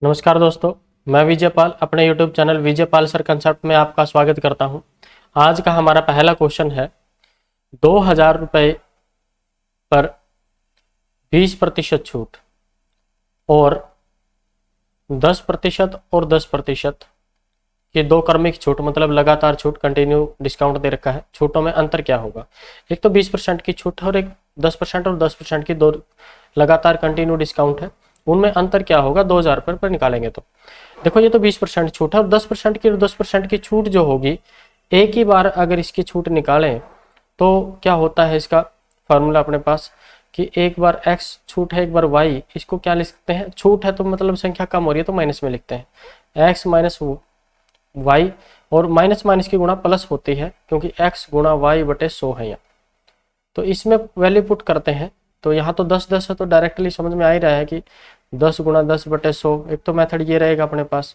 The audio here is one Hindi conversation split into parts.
नमस्कार दोस्तों, मैं विजय पाल अपने YouTube channel Vijay Pal sir concept में आपका स्वागत करता हूं। आज का हमारा पहला क्वेश्चन है 2000 रुपये पर 20% छूट और 10% और 10% की दो क्रमिक छूट, मतलब लगातार छूट, कंटिन्यू डिस्काउंट दे रखा है। छूटों में अंतर क्या होगा? एक तो 20% की छूट है और एक 10% और 10% की दो लगातार कंटिन्यू डिस्काउंट है। उनमें अंतर क्या होगा 2000 पर निकालेंगे तो देखो, ये तो 20% छूट है और 10% की छूट जो होगी, एक ही बार अगर इसकी छूट निकालें तो क्या होता है, इसका फॉर्मूला अपने पास कि एक बार x छूट है, एक बार y। इसको क्या लिख सकते हैं? छूट है तो मतलब संख्या कम हो रही है तो माइनस में लिखते हैं x माइनस y, और माइनस माइनस की गुणा प्लस होती है क्योंकि x गुणा y बटे 100 है यहाँ। तो इसमें वैल्यू पुट करते हैं तो यहाँ तो 10 है तो डायरेक्टली समझ में आ ही रहा है कि 10 गुणा 10 बटे 100। एक तो मेथड ये रहेगा अपने पास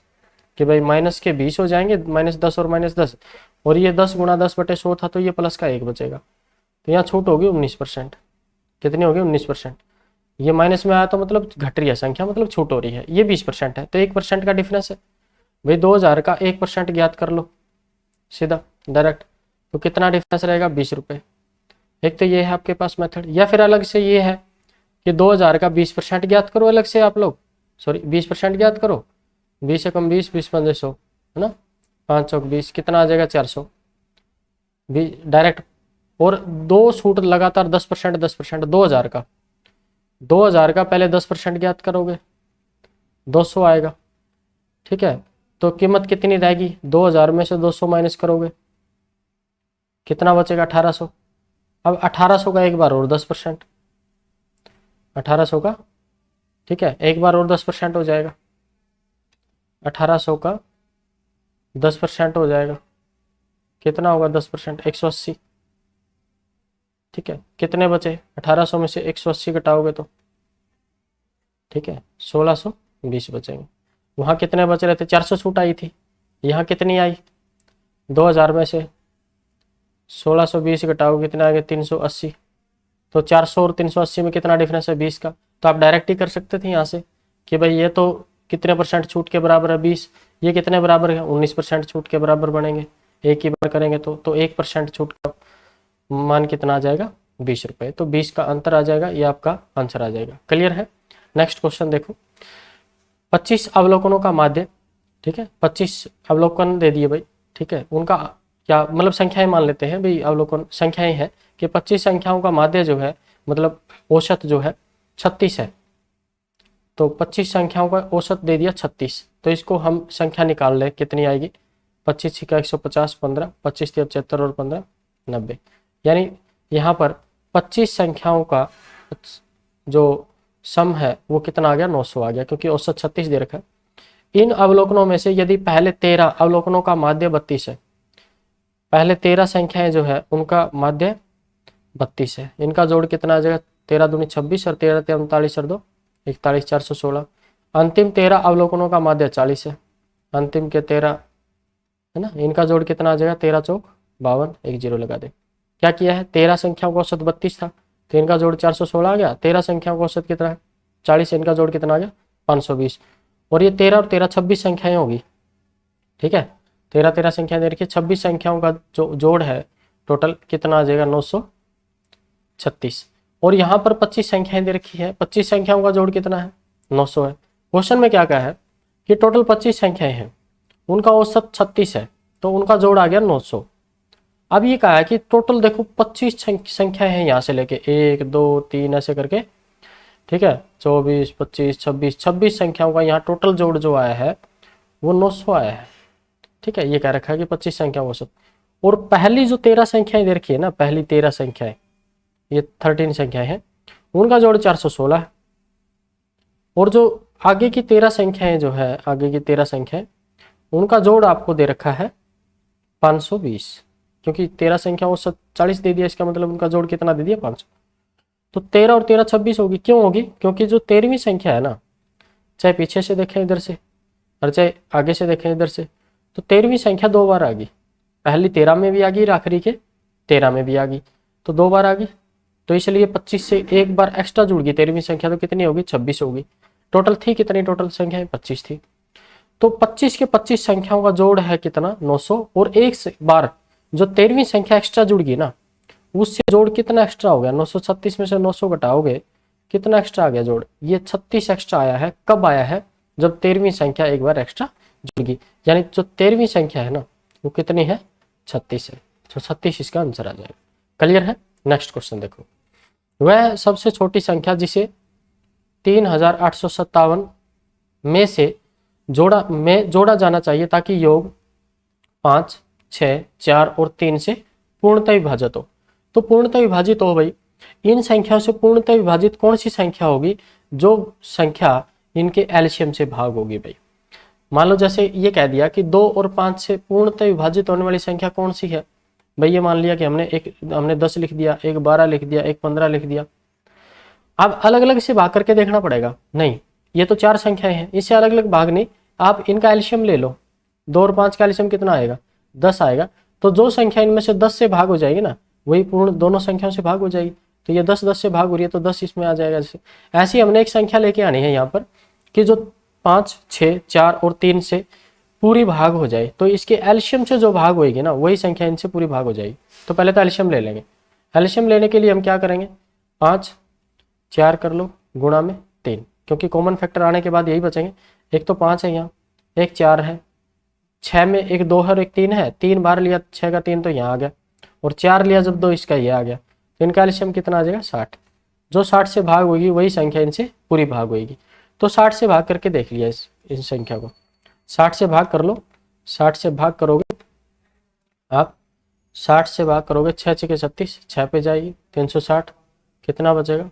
कि भाई माइनस के 20 हो जाएंगे, -10 और -10, और ये 10 गुणा 10 बटे 100 था तो ये प्लस का 1 बचेगा। तो यहाँ छूट होगी 19%। कितनी होगी? 19%। ये माइनस में आया तो मतलब घट रही है संख्या, मतलब छूट हो रही है। ये 20% है तो 1% का डिफरेंस है भाई। 2000 का 1% ज्ञात कर लो सीधा डायरेक्ट, तो कितना डिफरेंस रहेगा? 20 रुपये। एक तो ये है आपके पास मेथड, या फिर अलग से ये है कि 2000 का 20% ज्ञात करो अलग से आप लोग, सॉरी 20% ज्ञात करो। 20 से कम 20, 20 पंजे 100 है ना, 5 चौक 20, कितना आ जाएगा? 400 डायरेक्ट। और दो छूट लगातार 10%, 10%। 2000 का पहले 10% ज्ञात करोगे, 200 आएगा। ठीक है, तो कीमत कितनी रहेगी? 2000 में से 200 माइनस करोगे, कितना बचेगा? 1800। अब 1800 का एक बार और 10%, 1800 का, ठीक है, एक बार और 10% हो जाएगा। 1800 का 10% हो जाएगा, कितना होगा? 10%, 180। ठीक है, कितने बचे? 1800 में से 180 घटाओगे तो, ठीक है, 1620 बचेंगे। वहाँ कितने बच रहे थे? 400 छूट आई थी, यहाँ कितनी आई? 2000 में से 1620 घटाओगे, कितना आ गया? 380। तो 400 और 380 में कितना डिफरेंस है? 20 का। तो आप डायरेक्ट ही कर सकते थे यहाँ से कि भाई ये तो कितने परसेंट छूट के बराबर है? 20। ये कितने बराबर है? 19% छूट के बराबर बनेंगे एक ही बार करेंगे तो 1% छूट का मान कितना आ जाएगा? 20 रुपये। तो 20 का अंतर आ जाएगा, ये आपका आंसर आ जाएगा। क्लियर है? नेक्स्ट क्वेश्चन देखो, 25 अवलोकनों का माध्य, ठीक है, 25 अवलोकन दे दिए भाई, ठीक है, उनका क्या मतलब संख्याएं मान लेते हैं भाई, अवलोकन संख्याएं हैं कि 25 संख्याओं का माध्य जो है, मतलब औसत जो है 36 है। तो 25 संख्याओं का औसत दे दिया 36, तो इसको हम संख्या निकाल लें कितनी आएगी? 25 का 150, 15, 25 तिया 75 और 15 90। यानी यहाँ पर 25 संख्याओं का जो सम है वो कितना आ गया? 900 आ गया, क्योंकि औसत 36 दे रखा है। इन अवलोकनों में से यदि पहले 13 अवलोकनों का माध्य 32 है, पहले 13 संख्याएं जो है उनका माध्य 32 है, इनका जोड़ कितना आ जाएगा? 13 दूनी 26 और 13 तिया 39 और 2 41, 416। अंतिम 13 अवलोकनों का माध्य 40 है, अंतिम के 13 है ना, इनका जोड़ कितना आ जाएगा? 13 चौक 52, एक जीरो लगा दे। क्या किया है? 13 संख्याओं का औसत 32 था तो इनका जोड़ 416 आ गया। 13 संख्याओं का औसत कितना है? 40, इनका जोड़ कितना आ गया? 520। और ये 13 और 13 26 संख्याएं होगी, ठीक है, 13 संख्या दे रखी है, 26 संख्याओं का जो जोड़ है टोटल कितना आ जाएगा? 936। और यहाँ पर 25 संख्याएं दे रखी है, 25 संख्याओं का जोड़ कितना है? 900 है। क्वेश्चन में क्या कहा है कि टोटल 25 संख्याएं हैं, उनका औसत 36 है, तो उनका जोड़ आ गया 900। अब ये कहा है कि टोटल देखो 25 संख्याएं हैं, यहाँ से लेके 1 2 3 ऐसे करके, ठीक है, 24 25 26 संख्याओं का यहाँ टोटल जोड़ जो आया है वो 900 आया है। ठीक है, ये कह रखा है कि 25 संख्या औसत। और पहली जो 13 संख्याएं दे रखी है ना, पहली 13 संख्याएं, ये 13 संख्याएं हैं, उनका जोड़ 416 है। और जो आगे की 13 संख्याएं जो है, आगे की 13 संख्याएं, उनका जोड़ आपको दे रखा है 520, क्योंकि 13 संख्या औसत 40 दे दिया, इसका मतलब उनका जोड़ कितना दे दिया? 500। तो 13 और 13 26 होगी। क्यों होगी? क्योंकि जो 13वीं संख्या है ना, चाहे पीछे से देखें इधर से और चाहे आगे से देखें इधर से, तो 13वीं संख्या 2 बार आ गई। पहली 13 में भी आ गई, आखिरी के 13 में भी आ गई, तो 2 बार आ गई। तो इसलिए 25 से एक बार एक्स्ट्रा जुड़ गई 13वीं संख्या, तो कितनी होगी? 26 होगी। टोटल थी कितनी, टोटल संख्याएं 25 थी। तो 25 के 25 संख्याओं का जोड़ है कितना, 900। और एक बार जो 13वीं संख्या एक्स्ट्रा जुड़ गई ना, उससे जोड़ कितना एक्स्ट्रा हो गया, 936 में से 900 घटाओगे कितना एक्स्ट्रा आ गया जोड़, ये 36 एक्स्ट्रा आया है। कब आया है, जब 13वीं संख्या एक बार एक्स्ट्रा जुड़ गई। यानी जो 13वीं संख्या है ना वो कितनी है, 36 है। तो 36 इसका आंसर आ जाएगा। क्लियर है। नेक्स्ट क्वेश्चन देखो, वह सबसे छोटी संख्या जिसे 3857 में से जोड़ा जाना चाहिए ताकि योग 5, 6, 4 और 3 से पूर्णतः विभाजित हो। तो पूर्णतः विभाजित हो भाई, इन संख्याओं से पूर्णतः विभाजित कौन सी संख्या होगी, जो संख्या इनके एलसीएम से भाग होगी भाई। मान लो जैसे ये कह दिया कि 2 और 5 से पूर्णतः विभाजित होने वाली संख्या कौन सी है भाई। ये मान लिया कि हमने 10 लिख दिया, एक 12 लिख दिया, एक 15 लिख दिया। अब अलग अलग से भाग करके देखना पड़ेगा, नहीं ये तो 4 संख्याएं हैं, इससे अलग अलग भाग नहीं, आप इनका एलसीएम ले लो। 2 और 5 का एलसीएम कितना आएगा, 10 आएगा। तो जो संख्या इनमें से 10 से भाग हो जाएगी ना, वही पूर्ण दोनों संख्याओं से भाग हो जाएगी। तो ये 10 10 से भाग हो रही है तो 10 इसमें आ जाएगा। जैसे ऐसे ही हमने एक संख्या लेके आनी है यहाँ पर कि जो 5, 6, 4 और 3 से पूरी भाग हो जाए। तो इसके एलसीएम से जो भाग होगी ना, वही संख्या इनसे पूरी भाग हो जाएगी। तो पहले तो एलसीएम ले लेंगे। एलसीएम लेने के लिए हम क्या करेंगे, 5 4 कर लो गुणा में 3, क्योंकि कॉमन फैक्टर आने के बाद यही बचेंगे। एक तो 5 है यहाँ, एक 4 है, 6 में एक 2 है और एक 3 है। 3 बार लिया 6 का 3 तो यहाँ आ गया, और 4 लिया जब 2 इसका ये आ गया। तो इनका एलसीएम कितना आ जाएगा, 60। जो 60 से भाग होगी वही संख्या इनसे पूरी भाग होगी। तो 60 से भाग करके देख लिया इस संख्या को, 60 से भाग कर लो। 60 से भाग करोगे आप, 60 से भाग करोगे 6 6 के 36, 6 पे जाएगी 360, कितना बचेगा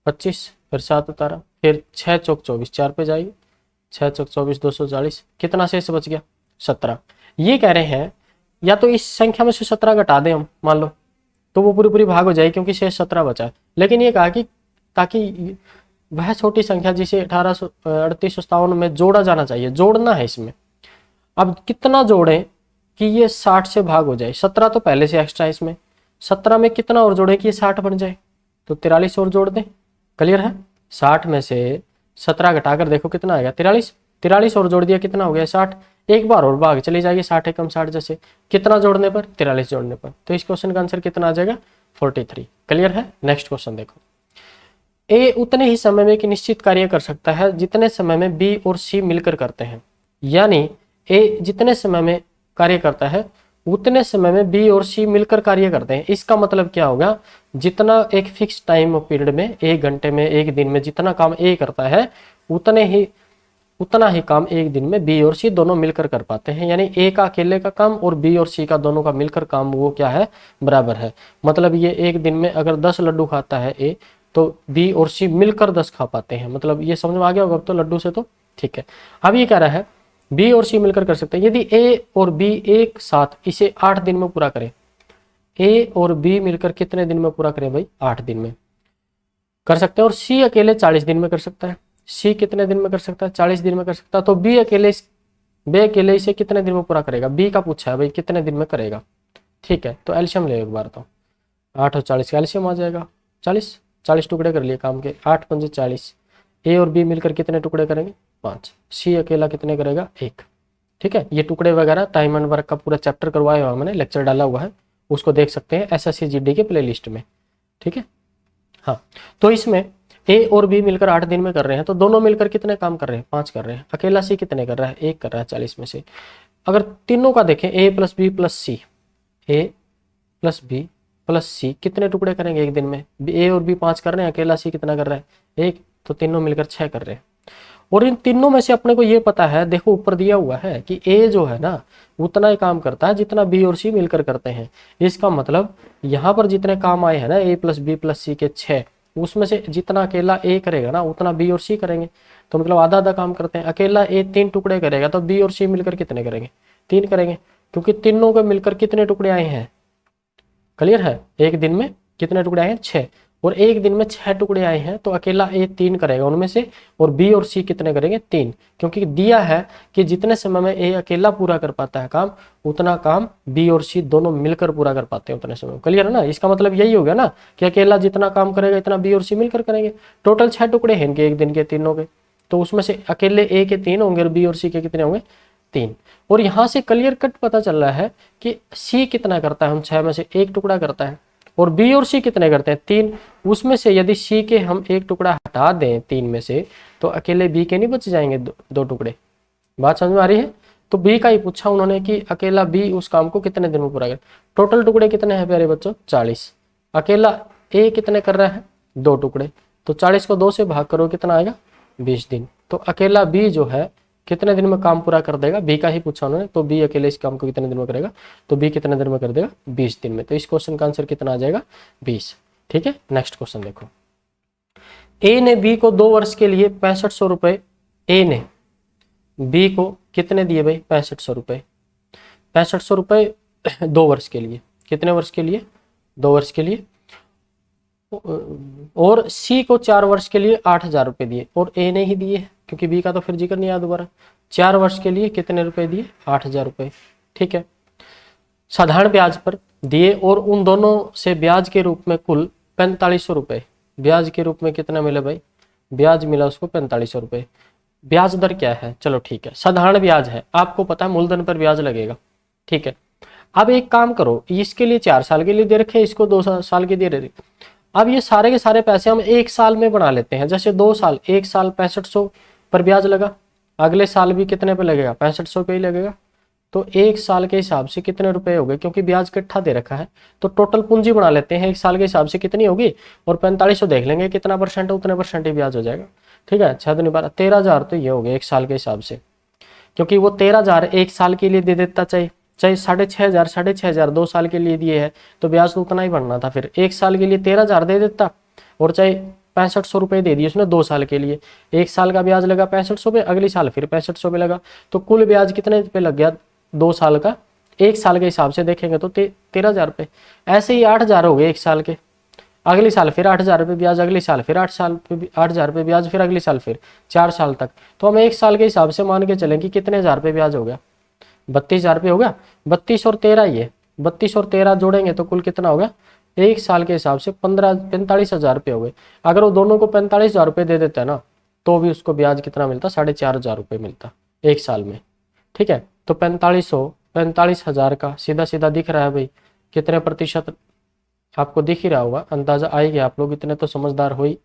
25, फिर 7 उतारा, फिर 6 चौक 24, 4 पे जाएगी 6 चौक 24, 240, कितना शेष बच गया 17। ये कह रहे हैं या तो इस संख्या में से 17 घटा दें हम, मान लो तो वो पूरी पूरी भाग हो जाएगी क्योंकि शेष 17 बचा है। लेकिन ये कहा कि ताकि वह छोटी संख्या जिसे 3857 में जोड़ा जाना चाहिए, जोड़ना है इसमें। अब कितना जोड़ें कि ये 60 से भाग हो जाए। 17 तो पहले से एक्स्ट्रा है इसमें, 17 में कितना और जोड़ें कि ये 60 बन जाए, तो 43 और जोड़ दें। क्लियर है। 60 में से 17 घटाकर देखो कितना आएगा 43, 43 और जोड़ दिया कितना हो गया 60। एक बार और भाग चली जाएगी 60 एकम 60 जैसे, कितना जोड़ने पर 43 जोड़ने पर। तो इस क्वेश्चन का आंसर कितना आ जाएगा 43। क्लियर है। नेक्स्ट क्वेश्चन देखो, ए उतने ही समय में एक निश्चित कार्य कर सकता है जितने समय में बी और सी मिलकर करते हैं। यानी ए जितने समय में कार्य करता है उतने समय में बी और सी मिलकर कार्य करते हैं। इसका मतलब क्या होगा, जितना एक फिक्स टाइम पीरियड में, 1 घंटे में, 1 दिन में जितना काम ए करता है उतना ही काम 1 दिन में बी और सी दोनों मिलकर कर पाते हैं। यानी ए का अकेले का काम और बी और सी का दोनों का मिलकर काम वो क्या है, बराबर है। मतलब ये 1 दिन में अगर 10 लड्डू खाता है ए, तो बी और सी मिलकर 10 खा पाते हैं। मतलब ये समझ में आ गया होगा अब तो लड्डू से, तो ठीक है। अब ये कह रहा है बी और सी मिलकर कर सकते हैं। यदि ए और बी एक साथ इसे 8 दिन में पूरा करें, ए और बी मिलकर कितने दिन में पूरा करें भाई, 8 दिन में कर सकते हैं। और सी अकेले 40 दिन में कर सकता है। सी कितने दिन में कर सकता है, 40 दिन में कर सकता है। तो बी अकेले इसे कितने दिन में पूरा करेगा, बी का पूछा है भाई कितने दिन में करेगा। ठीक है, तो एल्शियम ले एक बार, तो 8 और 40 का एल्शियम आ जाएगा 40। 40 टुकड़े कर लिए काम के, 8 पंजे 40। ए और बी मिलकर कितने टुकड़े करेंगे, 5। सी अकेला कितने करेगा, 1। ठीक है, ये टुकड़े वगैरह टाइम एंड वर्क का पूरा चैप्टर करवाया हुआ मैंने, लेक्चर डाला हुआ है, उसको देख सकते हैं एसएससी जीडी के प्लेलिस्ट में। ठीक है, हाँ। तो इसमें ए और बी मिलकर 8 दिन में कर रहे हैं, तो दोनों मिलकर कितने काम कर रहे हैं, 5 कर रहे हैं। अकेला सी कितने कर रहा है, 1 कर रहा है 40 में से। अगर तीनों का देखें, ए plus B plus C, A plus B plus सी कितने टुकड़े करेंगे 1 दिन में, ए और बी 5 कर रहे हैं, अकेला सी कितना कर रहा है 1, तो तीनों मिलकर 6 कर रहे हैं। और इन तीनों में से अपने को ये पता है, देखो ऊपर दिया हुआ है कि ए जो है ना उतना ही काम करता है जितना बी और सी मिलकर करते हैं। इसका मतलब यहाँ पर जितने काम आए हैं ना ए प्लस बी प्लस सी के 6, उसमें से जितना अकेला ए करेगा ना उतना बी और सी करेंगे। तो मतलब आधा आधा काम करते हैं। अकेला ए 3 टुकड़े करेगा तो बी और सी मिलकर कितने करेंगे, 3 करेंगे, क्योंकि तीनों के मिलकर कितने टुकड़े आए हैं। क्लियर है, 1 दिन में कितने टुकड़े आए हैं 6, और 1 दिन में 6 टुकड़े आए हैं, तो अकेला ए 3 करेगा उनमें से, और बी और सी कितने करेंगे 3, क्योंकि दिया है कि जितने समय में ए अकेला पूरा कर पाता है काम, उतना काम बी और सी दोनों मिलकर पूरा कर पाते हैं उतने समय में। क्लियर है ना, इसका मतलब यही हो गया ना कि अकेला जितना काम करेगा इतना बी और सी मिलकर करेंगे। टोटल 6 टुकड़े हैं इनके 1 दिन के तीनों के, तो उसमें से अकेले ए के 3 होंगे और बी और सी के कितने होंगे 3। और यहाँ से क्लियर कट पता चल रहा है कि सी कितना करता है, हम 6 में से एक टुकड़ा करता है, और बी और सी कितने करते हैं 3। उसमें से यदि सी के हम एक टुकड़ा हटा दें 3 में से तो अकेले बी के नहीं बच जाएंगे दो टुकड़े। बात समझ में आ रही है। तो बी का ही पूछा उन्होंने कि अकेला बी उस काम को कितने दिन में पूरा करे। टोटल टुकड़े कितने हैं प्यारे बच्चों 40। अकेला ए कितने कर रहा है 2 टुकड़े, तो 40 को 2 से भाग करो कितना आएगा 20 दिन। तो अकेला बी जो है कितने दिन में काम पूरा कर देगा, बी का ही पूछा उन्होंने। तो बी अकेले इस काम को कितने दिन में करेगा, तो बी कितने दिन में कर देगा 20 दिन में। तो इस क्वेश्चन का आंसर कितना आ जाएगा 20। ठीक है, नेक्स्ट क्वेश्चन देखो। ए ने बी को 2 वर्ष के लिए 6500 रुपए, ए ने बी को कितने दिए भाई 6500 रुपए, 6500 रुपए 2 वर्ष के लिए, कितने वर्ष के लिए 2 वर्ष के लिए। और सी को 4 वर्ष के लिए 8000 रुपए दिए, और ए ने ही दिए क्योंकि बी का तो फिर जिक्र नहीं आया दोबारा। 4 वर्ष के लिए कितने रुपए दिए 8000 रुपए। ठीक है, साधारण ब्याज पर दिए और उन दोनों से ब्याज के रूप में कुल 4500 रुपए, ब्याज के रूप में कितना मिला भाई, ब्याज मिला उसको 4500 रुपए। ब्याज दर क्या है, चलो ठीक है साधारण ब्याज है, आपको पता है मूलधन पर ब्याज लगेगा। ठीक है, अब एक काम करो, इसके लिए 4 साल के लिए दे रखे, इसको 2 साल के दे रहे। अब ये सारे के सारे पैसे हम 1 साल में बना लेते हैं। जैसे 2 साल, 1 साल 6500 पर ब्याज लगा, अगले साल भी कितने पे लगेगा 6500 पे ही लगेगा। तो 1 साल के हिसाब से कितने रुपए हो गए, क्योंकि ब्याज इकट्ठा दे रखा है तो टोटल पूंजी बना लेते हैं 1 साल के हिसाब से कितनी होगी, और 4500 देख लेंगे कितना परसेंट है, उतने परसेंट ही ब्याज हो जाएगा। ठीक है, 6 दूनी 12, 13000 तो ये हो गया 1 साल के हिसाब से, क्योंकि वो 13000 1 साल के लिए दे देता, चाहे 6500 2 साल के लिए दिए है तो ब्याज तो उतना ही बढ़ना था। फिर 1 साल के लिए 13000 दे देता और चाहे 6500 रुपए दे दिए उसने 2 साल के लिए, 1 साल का ब्याज लगा 6500 पे, अगले साल फिर 6500 पे लगा, तो कुल ब्याज कितने पे लग गया 2 साल का, 1 साल के हिसाब से देखेंगे तो 13000 रुपये। ऐसे ही 8000 हो गए 1 साल के, अगले साल फिर 8000 रुपये ब्याज, अगले साल फिर 8000 रुपये ब्याज, फिर अगले साल फिर 4 साल तक। तो हम 1 साल के हिसाब से मान के चलें कि कितने हजार रुपये ब्याज हो गया 32000 रुपये हो गया। 32 और 13 ये 32 और 13 जोड़ेंगे तो कुल कितना हो गया 1 साल के हिसाब से 45,000 रुपये हो गए। अगर वो दोनों को 45,000 रुपये दे देता है ना तो भी उसको ब्याज कितना मिलता 4500 रुपये मिलता 1 साल में। ठीक है, तो 45,000 का सीधा सीधा दिख रहा है भाई कितने प्रतिशत, आपको दिख ही रहा होगा, अंदाजा आ ही गया, आप लोग इतने तो समझदार हो ही,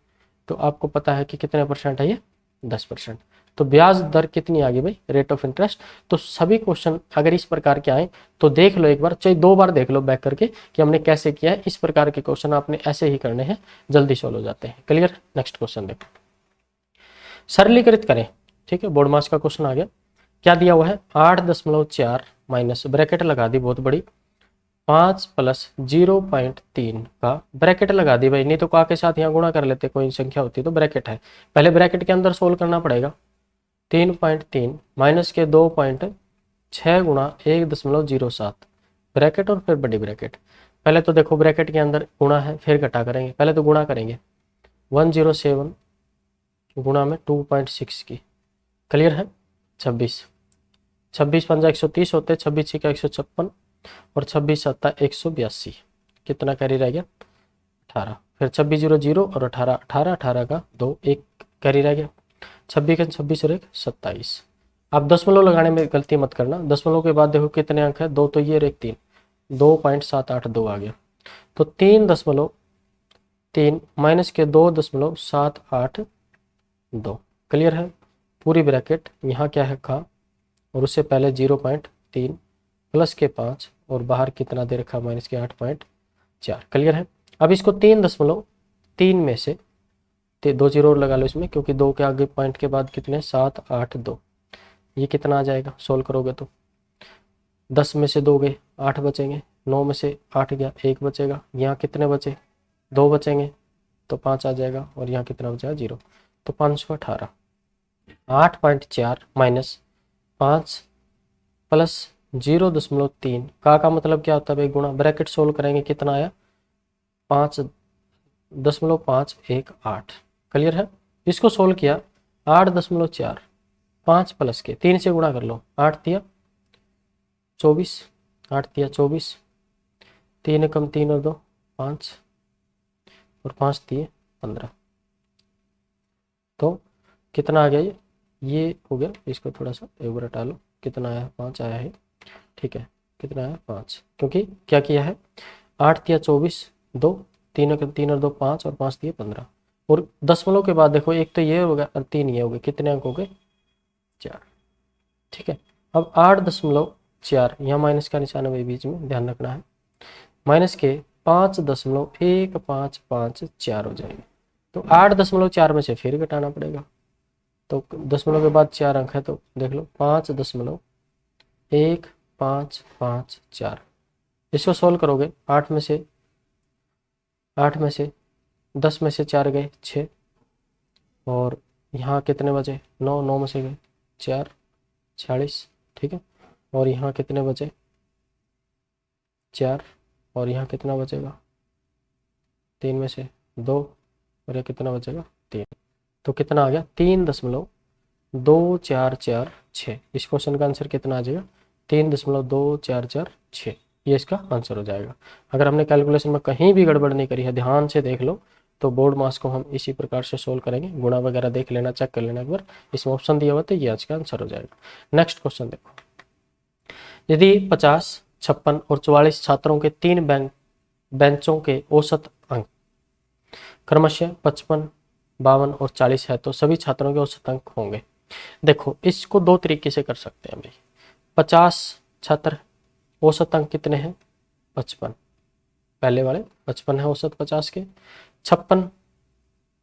तो आपको पता है कि कितने परसेंट है ये 10%। तो ब्याज दर कितनी आ गई भाई रेट ऑफ इंटरेस्ट। तो सभी क्वेश्चन अगर इस प्रकार के आए तो देख लो एक बार, चाहे 2 बार देख लो बैक करके कि हमने कैसे किया है। इस प्रकार के क्वेश्चन आपने ऐसे ही करने हैं, जल्दी सॉल्व हो जाते हैं। क्लियर, नेक्स्ट क्वेश्चन देखो, सरलीकृत करें। ठीक है, बोर्ड मास का क्वेश्चन आ गया, क्या दिया हुआ है 8.4 माइनस ब्रैकेट लगा दी बहुत बड़ी 5 प्लस 0.3 का ब्रैकेट लगा दी भाई, नहीं तो का के साथ यहाँ गुणा कर लेते, कोई संख्या होती तो ब्रैकेट है, पहले ब्रैकेट के अंदर सोल्व करना पड़ेगा। 3.3 माइनस के 2.6 गुणा 1.07 ब्रैकेट और फिर बड़ी ब्रैकेट। पहले तो देखो ब्रैकेट के अंदर गुणा है फिर घटा करेंगे, पहले तो गुणा करेंगे 107 गुणा में 2.6 की, क्लियर है 26 पंजा 130 होते, 26 का 156 और 26 सत्ता 182, कितना कैरी रह गया 18, फिर 26 0 0 और 18 18 का 2 1 कैरी रह गया, 26 का 26 और 1 27। आप दशमलव लगाने में गलती मत करना, दशमलव के बाद देखो कितने अंक है 2 तो ये और 1 3, 2.782 आ गया। तो 3.3 माइनस के 2.782, क्लियर है, पूरी ब्रैकेट यहाँ क्या है का, और उससे पहले 0.3 प्लस के 5 और बाहर कितना दे रखा माइनस के 8.4, क्लियर है। अब इसको 3.3 में से 2 जीरो और लगा लो इसमें, क्योंकि 2 के आगे पॉइंट के बाद कितने 7 8 2, ये कितना आ जाएगा सोल्व करोगे तो 10 में से 2 गए 8 बचेंगे, 9 में से 8 गया 1 बचेगा, यहाँ कितने बचे 2 बचेंगे तो 5 आ जाएगा, और यहाँ कितना बचेगा 0, तो 518। 8.4 माइनस 5 प्लस 0.3 का मतलब क्या होता है भाई गुणा, ब्रैकेट सोल्व करेंगे कितना आया 5.518, क्लियर है। इसको सोल्व किया 8.4 5 प्लस के 3 से गुणा कर लो, 8 दिया 24, 8 दिया 24, 3 कम 3 और 2 5 और 5 दिए 15, तो कितना आ गया ये हो गया, इसको थोड़ा सा एक बार हटा लो, कितना आया 5 आया है, ठीक है, कितना आया 5, क्योंकि क्या किया है 8 दिया 24, 2 3 और 2 5 और 5 दिए 15, और दशमलव के बाद देखो एक तो ये हो गया और 3 ये हो गए, कितने अंक हो गए 4, ठीक है। अब 8.4 यहाँ माइनस का निशान है बीच में, ध्यान रखना है, माइनस के 5.15554 हो जाएंगे, तो 8.4 में से फिर घटाना पड़ेगा, तो दशमलव के बाद 4 अंक है, तो देख लो 5.1554, इसको सोल्व करोगे 8 में से 10 में से 4 गए 6, और यहाँ कितने बचे 9, 9 में से गए 4, 46, ठीक है, और यहाँ कितने बचे 4, और यहाँ कितना बचेगा 3 में से 2, और ये कितना बचेगा 3, तो कितना आ गया 3.2446, इस क्वेश्चन का आंसर कितना आ जाएगा 3.2446, ये इसका आंसर हो जाएगा। अगर हमने कैलकुलेशन में कहीं भी गड़बड़ नहीं करी है, ध्यान से देख लो, तो बोर्ड मास को हम इसी प्रकार से सोल्व करेंगे, गुणा वगैरह देख लेना, चेक कर लेना एक बार, इसमें ऑप्शन दिया हुआ तो ये आज का आंसर हो जाएगा। नेक्स्ट क्वेश्चन देखो, यदि 50, 56 और 44 छात्रों के 3 बेंचों के औसत अंक क्रमशः 55, 52 और 40 है, तो सभी छात्रों के औसत अंक होंगे। देखो इसको दो तरीके से कर सकते हैं भाई, 50 छात्र, औसत अंक कितने हैं 55, पहले वाले 55 है औसत 50 के, 56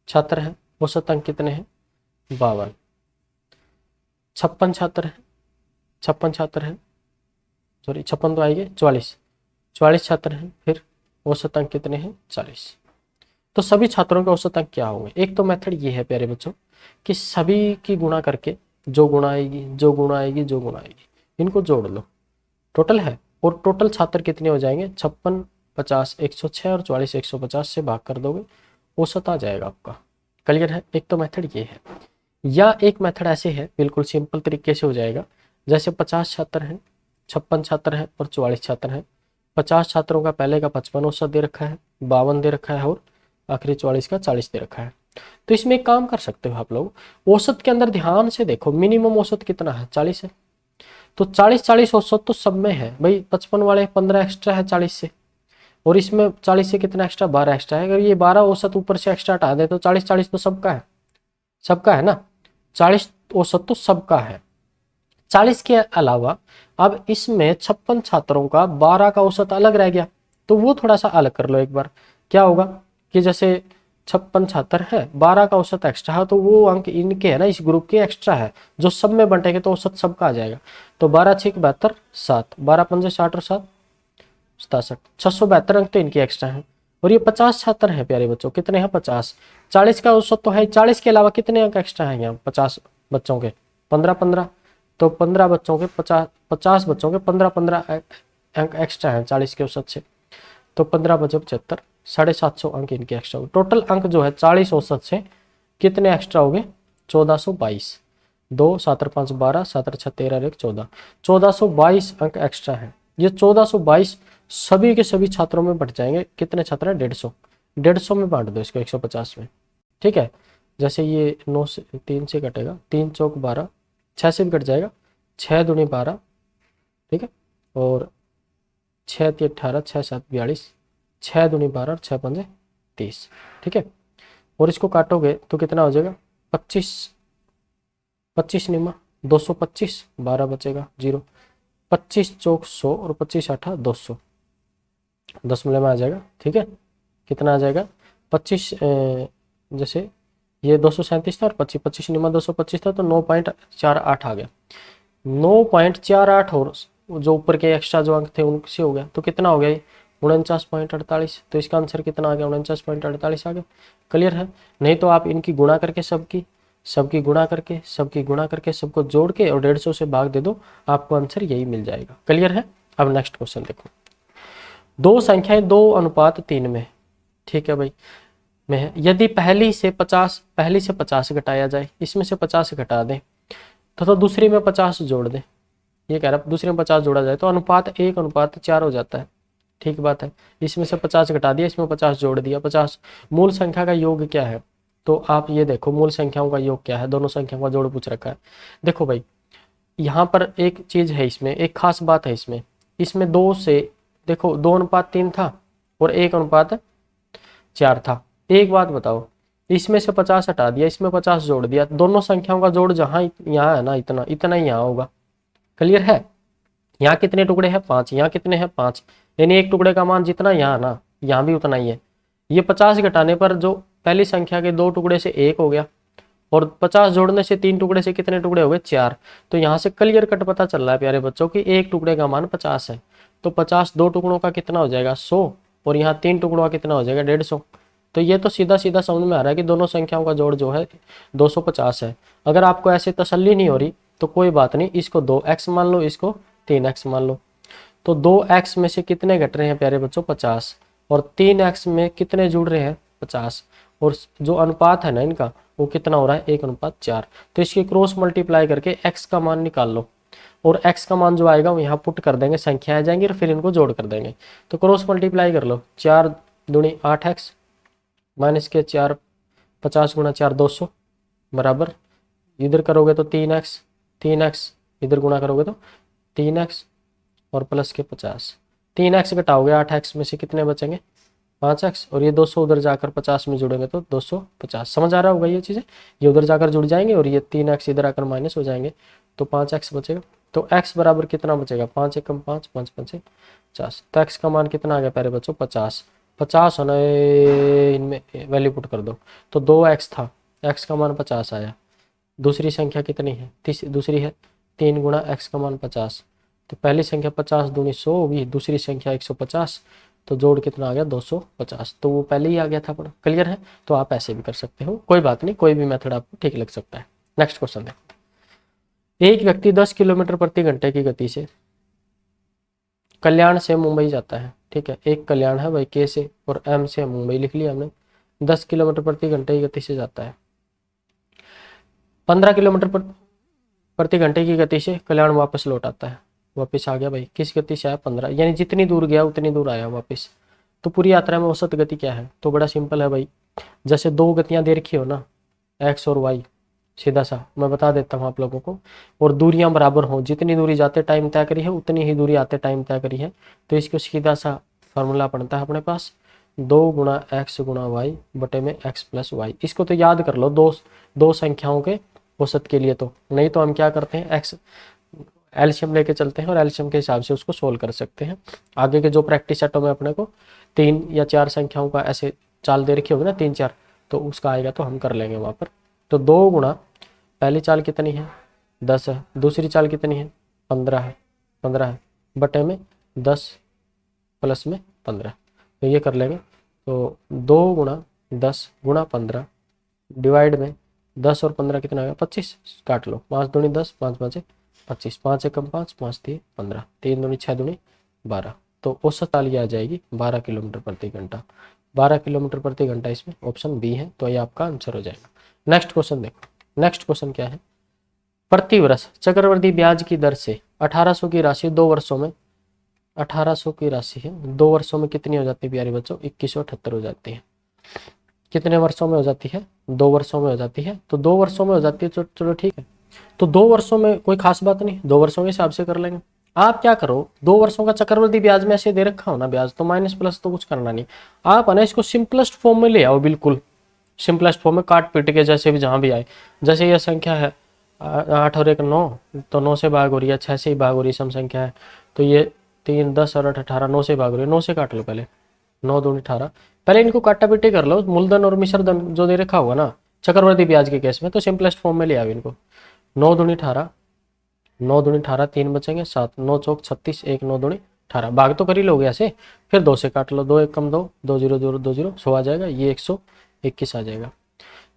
छात्र हैं, औसत अंक कितने हैं 52, 56 छात्र हैं, 56 तो आएंगे 44 छात्र हैं, फिर औसत अंक कितने हैं 40, तो सभी छात्रों के औसत अंक क्या होंगे। एक तो मेथड ये है प्यारे बच्चों कि सभी की गुणा करके जो गुणा आएगी इनको जोड़ लो, टोटल है, और टोटल छात्र कितने हो जाएंगे 56, 50 106 और 44 150 से भाग कर दोगे, औसत आ जाएगा आपका। क्लियर है, एक तो मेथड ये है, या एक मेथड ऐसे है बिल्कुल सिंपल तरीके से हो जाएगा, जैसे 50 छात्र हैं, 56 छात्र हैं और 44 छात्र हैं, 50 छात्रों का पहले का 55 औसत दे रखा है, 52 दे रखा है, और आखिरी 44 का 40 दे रखा है। तो इसमें एक काम कर सकते हो आप लोग, औसत के अंदर ध्यान से देखो, मिनिमम औसत कितना है 40 है, तो 40 औसत तो सब में है भाई, 55 वाले 15 एक्स्ट्रा है 40 से, और इसमें 40 से कितना एक्स्ट्रा 12 एक्स्ट्रा है, अगर ये 12 औसत ऊपर से एक्स्ट्रा हटा दे तो 40 तो सबका है ना, 40 औसत तो सबका है। 40 के अलावा अब इसमें 56 छात्रों का 12 का औसत अलग रह गया, तो वो थोड़ा सा अलग कर लो एक बार, क्या होगा कि जैसे 56 छात्र है, 12 का औसत एक्स्ट्रा है, तो वो अंक इनके है ना, इस ग्रुप के एक्स्ट्रा है, जो सब में बंटेंगे तो औसत सबका आ जाएगा, तो 12 6 72 7, 12 5 60 और 7 67, 672 अंक तो इनके एक्स्ट्रा है। और ये 50 छात्र हैं प्यारे बच्चों, कितने हैं 50, 40 का औसत तो है, 40 के अलावा कितने अंक एक्स्ट्रा हैं यहाँ 50 बच्चों के 15, तो 15 बच्चों के 50 बच्चों के 15 अंक एक्स्ट्रा हैं 40 के औसत से, तो 15 बचे 75, 750 अंक इनके एक्स्ट्रा हो, टोटल अंक जो है 40 औसत से कितने एक्स्ट्रा हो गए 1422, 2 7 5 12 7 6 13 1 14, 1422 अंक एक्स्ट्रा है। ये 1422 सभी के सभी छात्रों में बट जाएंगे, कितने छात्र हैं 150 में बांट दो इसको 150 में, ठीक है, जैसे ये 9 से 3 से कटेगा, 3 चौक 12, 6 से भी कट जाएगा, 6 दूनी 12, ठीक है, और 6 3 18, 6 7 42, 6 दूनी 12 और 6 5 30, ठीक है, और इसको काटोगे तो कितना हो जाएगा 25 निमा 225, 12 बचेगा 0, 25 चौक 100 और 25 8 200, दशमलव में आ जाएगा, ठीक है, कितना आ जाएगा 25 जैसे ये 237 था और 25 निमा 225 था, तो 9.48 आ गया, 9.48, और जो ऊपर के एक्स्ट्रा जो अंक थे उनसे हो गया, तो कितना हो गया ये 49.48, तो इसका आंसर कितना आ गया 49.48 आ गया। क्लियर है, नहीं तो आप इनकी गुणा करके सबकी गुणा करके सबको जोड़ के और 150 से भाग दे दो, आपको आंसर यही मिल जाएगा। क्लियर है। अब नेक्स्ट क्वेश्चन देखो, दो संख्याएं 2:3 में, ठीक है भाई, में है, यदि पहली से 50 घटाया जाए, इसमें से 50 घटा दें तो दूसरी में 50 जोड़ दें, ये कह रहा है दूसरे में 50 जोड़ा जाए तो अनुपात 1:4 हो जाता है, ठीक बात है, इसमें से 50 घटा दिया, इसमें 50 जोड़ दिया, 50 मूल संख्या का योग क्या है तो आप ये देखो मूल संख्याओं का योग क्या है, दोनों संख्याओं का जोड़ पूछ रखा है। देखो भाई यहाँ पर एक चीज है, इसमें एक खास बात है, इसमें इसमें 2 से देखो 2:3 था और 1:4 था। एक बात बताओ, इसमें से 50 हटा दिया, इसमें 50 जोड़ दिया, दोनों संख्याओं का जोड़ जहां यहाँ है ना, इतना इतना ही यहाँ होगा। क्लियर है? यहाँ कितने टुकड़े हैं? 5। यहाँ कितने हैं? 5। यानी एक टुकड़े का मान जितना यहाँ ना, यहाँ भी उतना ही है। ये 50 घटाने पर जो पहली संख्या के 2 टुकड़े से 1 हो गया, और 50 जोड़ने से 3 टुकड़े से कितने टुकड़े हो गए? 4। तो यहाँ से क्लियर कट पता चल रहा है प्यारे बच्चों की एक टुकड़े का मान 50 है। तो 50 2 टुकड़ों का कितना हो जाएगा? 100। और यहाँ 3 टुकड़ों का कितना हो जाएगा? 150। तो ये तो सीधा सीधा समझ में आ रहा है कि दोनों संख्याओं का जोड़ जो है 250 है। अगर आपको ऐसे तसल्ली नहीं हो रही तो कोई बात नहीं, इसको 2x मान लो, इसको 3x मान लो। तो 2x में से कितने घट रहे हैं प्यारे बच्चों? 50। और 3x में कितने जुड़ रहे हैं? 50। और जो अनुपात है ना इनका, वो कितना हो रहा है? 1:4। तो इसकी क्रॉस मल्टीप्लाई करके x का मान निकाल लो, और x का मान जो आएगा वो यहाँ पुट कर देंगे, संख्या आ जाएंगी और फिर इनको जोड़ कर देंगे। तो क्रॉस मल्टीप्लाई कर लो, 4 दूनी 8x माइनस के 4, 50 गुणा 4 200 बराबर, इधर करोगे तो 3x, 3x इधर गुणा करोगे तो 3x और प्लस के 50। 3x घटाओगे 8x में से कितने बचेंगे? 5x। और ये 200 उधर जाकर 50 में जुड़ेंगे तो 250। समझ आ रहा होगा ये चीज़ें, ये उधर जाकर जुड़ जाएंगे और ये 3x इधर आकर माइनस हो जाएंगे, तो 5x बचेगा। तो x बराबर कितना बचेगा? 5 एकम 5, 5 पंचे 50। तो x का मान कितना आ गया प्यारे बच्चों? 50। 50 होना, इनमें वैल्यू पुट कर दो। तो 2x था, x का मान 50 आया। दूसरी संख्या कितनी है? दूसरी है 3 गुणा x का मान 50। तो पहली संख्या 50 दूनी 100 होगी, दूसरी संख्या 150, तो जोड़ कितना आ गया? 250। तो वो पहले ही आ गया था अपना। क्लियर है? तो आप ऐसे भी कर सकते हो, कोई बात नहीं, कोई भी मेथड आपको ठीक लग सकता है। नेक्स्ट क्वेश्चन देखो। एक व्यक्ति 10 किलोमीटर प्रति घंटे की गति से कल्याण से मुंबई जाता है। ठीक है, एक कल्याण है भाई के से, और एम से मुंबई लिख लिया हमने। 10 किलोमीटर प्रति घंटे की गति से जाता है। 15 किलोमीटर प्रति घंटे की गति से कल्याण वापस लौट आता है। वापस आ गया भाई, किस गति से आया? 15। यानी जितनी दूर गया उतनी दूर आया वापस। तो पूरी यात्रा में औसत गति क्या है? तो बड़ा सिंपल है भाई, जैसे 2 गतियां दे रखी हो ना, x और y, सीधा सा मैं बता देता हूँ आप लोगों को, और दूरियां बराबर हो, जितनी दूरी जाते टाइम तय करी है उतनी ही दूरी आते टाइम तय करी है। तो इसको सीधा सा फार्मूला पड़ता है अपने पास, 2 गुणा x गुणा y बटे में x प्लस वाई। इसको तो याद कर लो दो संख्याओं के औसत के लिए। तो नहीं तो हम क्या करते हैं, x एलसीएम लेके चलते हैं और एलसीएम के हिसाब से उसको सोल्व कर सकते हैं। आगे के जो प्रैक्टिस सेटों में अपने को 3 या 4 संख्याओं का ऐसे चाल दे रखी होगी ना, 3 4, तो उसका आएगा तो हम कर लेंगे वहाँ पर। तो 2 गुणा पहली चाल कितनी है? 10 है। दूसरी चाल कितनी है? 15 है। 15 है बटे में 10 प्लस में 15, तो ये कर लेंगे। तो 2 गुणा 10 गुणा 15 डिवाइड में 10 और 15 कितना आएगा? 25। काट लो, 5 दूनी 10, 5 5 25, 5 एकम 5, 5 3 15, 3 दूनी 6 दूनी 12। तो औसत चाल ये आ जाएगी 12 किलोमीटर प्रति घंटा। 12 किलोमीटर प्रति घंटा इसमें ऑप्शन बी है, तो ये आपका आंसर हो जाएगा। नेक्स्ट क्वेश्चन देखो। नेक्स्ट क्वेश्चन क्या है? प्रति वर्ष चक्रवृद्धि ब्याज की दर से 1800 की राशि 2 वर्षों में, 1800 की राशि है 2 वर्षों में कितनी हो जाती है प्यारे बच्चों? 2178 हो जाती है। कितने वर्षों में हो जाती है? 2 वर्षों में हो जाती है। तो 2 वर्षों में हो जाती है, तो चलो ठीक है। तो 2 वर्षों में कोई खास बात नहीं, 2 वर्षों के हिसाब से कर लेंगे। आप क्या करो, 2 वर्षों का चक्रवृद्धि ब्याज में ऐसे दे रखा हो ना ब्याज, तो माइनस प्लस तो कुछ करना नहीं। आप है ना इसको सिंपलेस्ट फॉर्म में ले आओ, बिल्कुल सिंपलेस्ट फॉर्म में काट पीट के, जैसे भी जहां भी आए। जैसे यह संख्या है 8 और 1 9, तो 9 से भाग हो रही है, 6 से ही भाग हो रही है, सम संख्या है। तो ये 3 10 और 8 18, 9 से भाग हो रही है, 9 से काट लो पहले, 9 दूनी 18। पहले इनको काटा पीटी कर लो, मूलधन और मिश्रधन जो दे रखा होगा ना चक्रवृद्धि ब्याज के केस में, तो सिंपलेस्ट फॉर्म में ले आओ इनको। 9 दूनी 18, 9 दूनी 18, 3 बचेंगे 7, 9 चौक 36, 1 9 दूनी 18, भाग तो कर ही लोगे ऐसे। फिर 2 से काट लो, 2 1 कम 2, 2 0 0 2 0, 100 आ जाएगा, ये 121 आ जाएगा।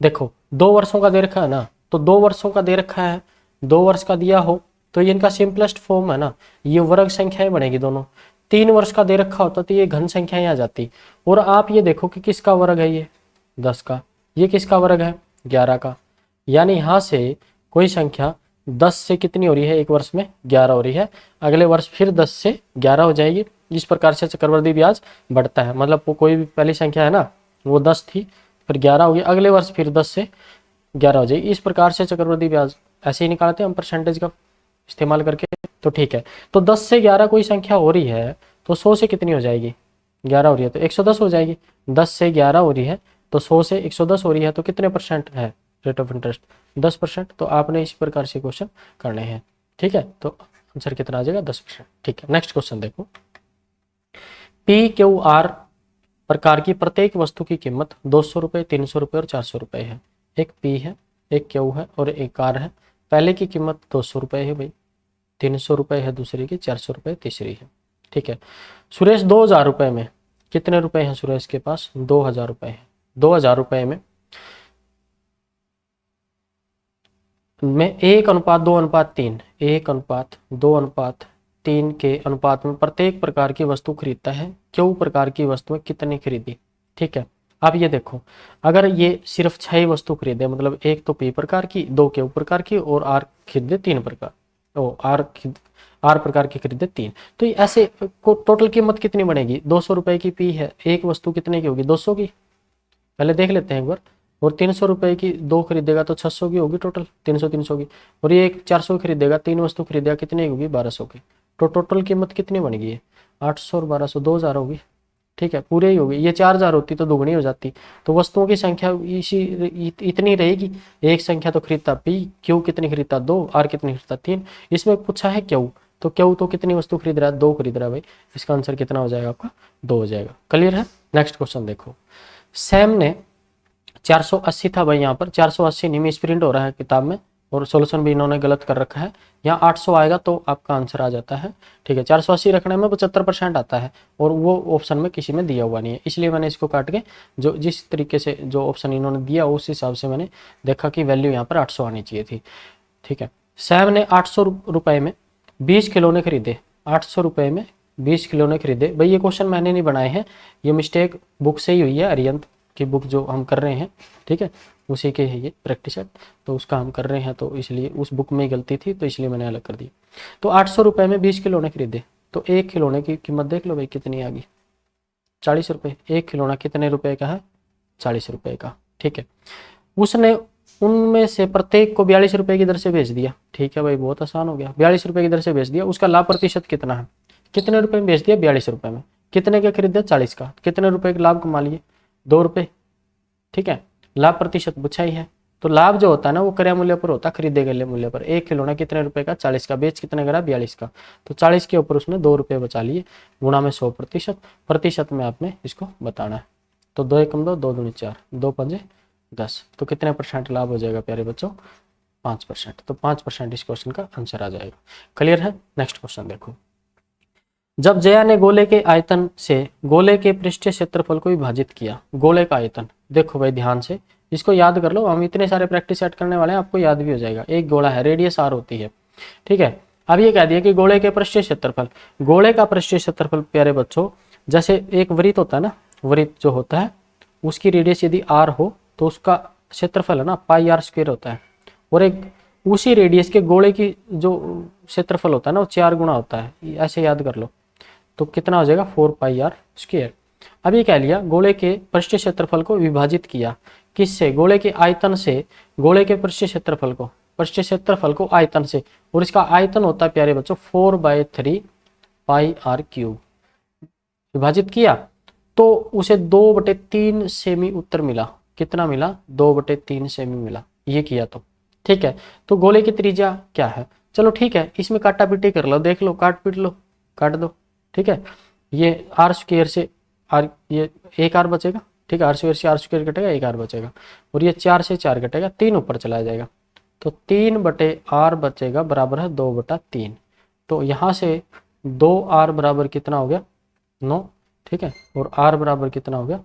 देखो 2 वर्षों का दे रखा है ना, तो 2 वर्षों का दे रखा है, 2 वर्ष का दिया हो तो ये इनका सिंपलेस्ट फॉर्म है ना, ये वर्ग संख्याएं बनेगी दोनों। 3 वर्ष का दे रखा होता तो ये घन संख्याएं आ जाती। और आप ये देखो कि किसका वर्ग है, ये 10 का, ये किसका वर्ग है? 11 का। यानी यहाँ से कोई संख्या 10 से कितनी हो रही है एक वर्ष में? 11 हो रही है। अगले वर्ष फिर 10 से 11 हो जाएगी। इस प्रकार से चक्रवृद्धि ब्याज बढ़ता है। मतलब वो कोई भी पहली संख्या है ना, वो 10 थी, फिर 11 हो गया, अगले वर्ष फिर 10 से 11 हो जाएगी। इस प्रकार से चक्रवृद्धि ब्याज ऐसे ही निकालते हैं हम परसेंटेज का इस्तेमाल करके। तो ठीक है, तो 10 से 11 कोई संख्या हो रही है तो 100 से कितनी हो जाएगी, 11 हो रही है तो 110 हो जाएगी। 10 से 11 हो रही है तो 100 से 110 हो रही है, तो कितने परसेंट है रेट ऑफ इंटरेस्ट, 10%। तो आपने इसी प्रकार से क्वेश्चन करने हैं, ठीक है। तो आंसर कितना आ जाएगा, 10%। ठीक है, नेक्स्ट क्वेश्चन देखो। PQR प्रकार की प्रत्येक वस्तु की कीमत 200 रुपये, 300 रुपये और 400 रुपये है। एक P है, एक Q है और एक R है। पहले की कीमत 200 रुपये है भाई, 300 रुपये है दूसरी की, 400 रुपये तीसरी है। ठीक है, सुरेश 2000 रुपये में कितने रुपए हैं सुरेश के पास, 2000 रुपये है। 2000 रुपये में 1:2:3, 1:2:3 के अनुपात में प्रत्येक प्रकार की वस्तु खरीदता है। क्यू प्रकार की वस्तु में कितनी खरीदी। ठीक है, अब ये देखो, अगर ये सिर्फ 6 वस्तु खरीदे, मतलब एक तो P प्रकार की, 2 क्यू प्रकार की और R खरीदे 3 प्रकार, आर प्रकार की खरीदे 3, तो ऐसे को टोटल कीमत कितनी बनेगी, 200 रुपये की P है, एक वस्तु कितने की होगी, 200 की, पहले देख लेते हैं एक बार। और 300 रुपये की 2 खरीदेगा तो 600 की होगी टोटल, 300 की। और ये एक 400 खरीदेगा, 3 वस्तु खरीदेगा, कितनी होगी, 1200 की। तो टोटल कीमत कितनी बन गई है, 800 और 1200, 2000 होगी। ठीक है, पूरे ही होगी। ये 4000 होती तो दुगनी हो जाती। तो वस्तुओं की संख्या इतनी रहेगी। एक संख्या तो खरीदता P, Q कितनी खरीदता 2, R कितनी खरीदता 3। इसमें पूछा है Q, तो Q तो कितनी वस्तु खरीद रहा है, 2 खरीद रहा है भाई। इसका आंसर कितना हो जाएगा आपका, 2 हो जाएगा। क्लियर है। नेक्स्ट क्वेश्चन देखो। सैम ने 480 था भाई, यहाँ पर 480 नहीं, मिस प्रिंट हो रहा है किताब में और सॉल्यूशन भी इन्होंने गलत कर रखा है। यहाँ 800 आएगा तो आपका आंसर आ जाता है। ठीक है, 480 रखने में 75% आता है और वो ऑप्शन में किसी में दिया हुआ नहीं है, इसलिए मैंने इसको काट के जो जिस तरीके से जो ऑप्शन इन्होंने दिया उस हिसाब से मैंने देखा कि वैल्यू यहाँ पर 800 आनी चाहिए थी। ठीक है, सैम ने 800 रुपये में 20 खिलौने खरीदे। 800 रुपये में 20 खिलौने खरीदे। भाई ये क्वेश्चन मैंने नहीं बनाए हैं, ये मिस्टेक बुक से ही हुई है, अरियंत की बुक जो हम कर रहे हैं। ठीक है, उसी के है ये प्रैक्टिस सेट, तो उसका हम कर रहे हैं, तो इसलिए उस बुक में ही गलती थी, तो इसलिए मैंने अलग कर दी। तो 800 रुपये में 20 खिलौने खरीदे, तो एक खिलौने की कीमत देख लो भाई कितनी आ गई, 40 रुपये। एक खिलौना कितने रुपए का है, 40 रुपये का। ठीक है, उसने उनमें से प्रत्येक को 42 रुपये की दर से बेच दिया। ठीक है भाई, बहुत आसान हो गया, 42 रुपये की दर से बेच दिया। उसका लाभ प्रतिशत कितना है, कितने रुपए में बेच दिया, 42 रुपये में। कितने का खरीदा, 40 का। कितने रुपए का लाभ कमा लिए, 2 रुपये। ठीक है, लाभ प्रतिशत पूछा ही है, तो लाभ जो होता है ना वो क्रय मूल्य पर होता है, खरीदे गए मूल्य पर। एक खिलौना कितने रुपए का, 40 का। बेच कितने करा, 42 का। तो 40 के ऊपर उसने 2 रुपये बचा लिए, गुणा में 100%, प्रतिशत में आपने इसको बताना है। तो 2 एकम 2, 2 दूनी 4, 2 पंजे 10, तो कितने % लाभ हो जाएगा प्यारे बच्चों, 5%। तो 5% इस क्वेश्चन का आंसर आ जाएगा। क्लियर है। नेक्स्ट क्वेश्चन देखो। जब जया ने गोले के आयतन से गोले के पृष्ठीय क्षेत्रफल को विभाजित किया। गोले का आयतन देखो भाई ध्यान से, इसको याद कर लो, हम इतने सारे प्रैक्टिस सेट करने वाले हैं, आपको याद भी हो जाएगा। एक गोला है, रेडियस r होती है। ठीक है, अब ये कह दिया कि गोले के पृष्ठीय क्षेत्रफल, गोले का पृष्ठीय क्षेत्रफल प्यारे बच्चों, जैसे एक वृत्त होता है ना, वृत्त जो होता है उसकी रेडियस यदि r हो तो उसका क्षेत्रफल है ना πr² होता है, और एक उसी रेडियस के गोले की जो क्षेत्रफल होता है ना वो 4 गुना होता है, ऐसे याद कर लो। तो कितना हो जाएगा, 4πr²। अब ये कह लिया गोले के पृष्ठीय क्षेत्रफल को विभाजित किया किससे, गोले के आयतन से। गोले के पृष्ठीय क्षेत्रफल को आयतन से, और इसका आयतन होता है प्यारे बच्चों 4/3 πr³ विभाजित किया तो उसे 2/3 सेमी उत्तर मिला। कितना मिला, 2/3 सेमी मिला, ये किया तो। ठीक है, तो गोले की त्रिज्या क्या है, चलो ठीक है, इसमें काटा पीटी कर लो, देख लो, काट पीट लो, काट दो। ठीक है, ये r² से r, ये 1r बचेगा। ठीक है, r² से r² कटेगा, 1r बचेगा, और ये 4 से 4 कटेगा, 3 ऊपर चला जाएगा, तो 3/r बचेगा बराबर है 2/3। तो यहाँ से 2r बराबर कितना हो गया, 9। ठीक है, और r बराबर कितना हो गया,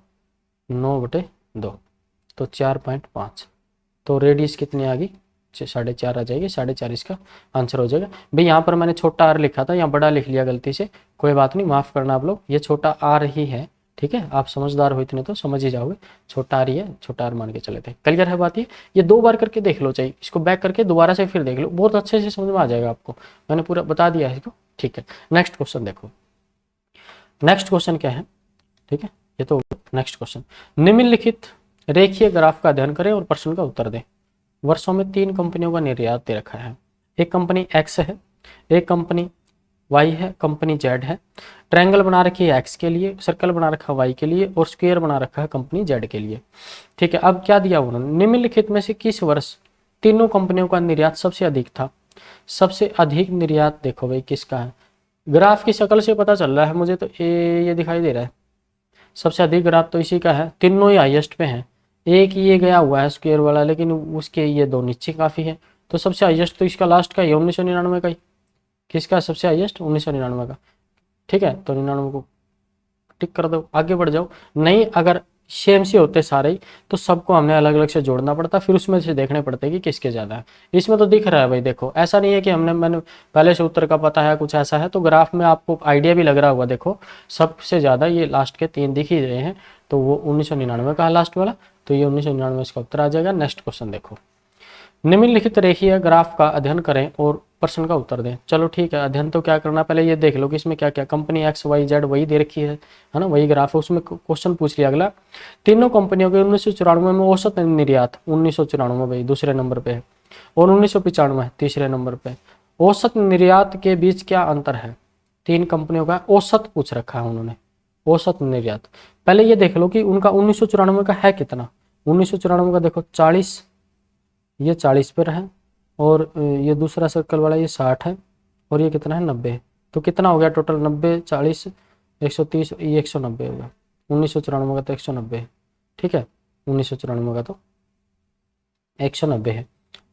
9/2, तो 4.5। तो रेडियस कितनी आ गई, 4.5 आ जाएगी, 4.5 इसका आंसर हो जाएगा। भाई यहाँ पर मैंने छोटा r लिखा था, यहाँ बड़ा लिख लिया गलती से, कोई बात नहीं, माफ करना आप लोग, ये छोटा r ही है। ठीक है, आप समझदार हो इतने तो समझ ही जाओगे, छोटा r ही है, छोटा r मान के चले थे। क्लियर है बात ये 2 बार करके देख लो, चाहिए इसको बैक करके दोबारा से फिर देख लो, बहुत अच्छे से समझ में आ जाएगा आपको, मैंने पूरा बता दिया है इसको। ठीक है, नेक्स्ट क्वेश्चन देखो। नेक्स्ट क्वेश्चन क्या है, ठीक है, ये तो नेक्स्ट क्वेश्चन, निम्नलिखित रेखीय ग्राफ का अध्ययन करें और प्रश्न का उत्तर दें। वर्षों में 3 कंपनियों का निर्यात दे रखा है। एक कंपनी एक्स है, एक कंपनी वाई है, कंपनी जेड है। ट्रायंगल बना रखी है एक्स के लिए, सर्कल बना रखा है वाई के लिए और स्क्वायर बना रखा है कंपनी जेड के लिए। ठीक है, अब क्या दिया उन्होंने, निम्नलिखित में से किस वर्ष तीनों कंपनियों का निर्यात सबसे अधिक था। सबसे अधिक निर्यात देखो भाई किसका है, ग्राफ की शक्ल से पता चल रहा है मुझे तो ये दिखाई दे रहा है। सबसे अधिक ग्राफ तो इसी का है, तीनों ही हाईएस्ट पे हैं। एक ये गया हुआ है स्क्वायर वाला, लेकिन उसके ये दो नीचे काफ़ी है, तो सबसे हाईएस्ट तो इसका लास्ट का ही 1999 का ही। किसका सबसे हाईएस्ट, 1999 का। ठीक है, तो 99 को टिक कर दो, आगे बढ़ जाओ। नहीं, अगर सेम से होते सारे ही तो सबको हमने अलग अलग से जोड़ना पड़ता, फिर उसमें से देखने पड़ते कि किसके ज़्यादा है। इसमें तो दिख रहा है भाई, देखो ऐसा नहीं है कि मैंने पहले से उत्तर का पता है, कुछ ऐसा है तो ग्राफ में आपको आइडिया भी लग रहा होगा। देखो सबसे ज़्यादा ये लास्ट के 3 दिख ही रहे हैं, तो वो 1999 का है लास्ट वाला, तो ये 1999 इसका उत्तर आ जाएगा। नेक्स्ट क्वेश्चन देखो, निम्नलिखित रेखीय ग्राफ का अध्ययन करें और प्रश्न का उत्तर दें। चलो ठीक है, अध्ययन तो क्या करना, पहले ये देख लो कि इसमें क्या क्या कंपनी एक्स वाई जेड वही दे रखी है ना, वही ग्राफ है। उसमें क्वेश्चन पूछ लिया अगला, तीनों कंपनियों के 1994 में औसत निर्यात, 1994 भाई दूसरे नंबर पे है, और 1995 तीसरे नंबर पे। औसत निर्यात के बीच क्या अंतर है, 3 कंपनियों का औसत पूछ रखा है उन्होंने, औसत निर्यात। पहले ये देख लो कि उनका 1994 का है कितना। 1994 का देखो 40, ये 40 पर है, और ये दूसरा सर्कल वाला ये 60 है, और ये कितना है 90 है। तो कितना हो गया टोटल, 90 40 130, ये 190 होगा। 1994 का तो 190 है। ठीक है, 1994 का तो 190 है,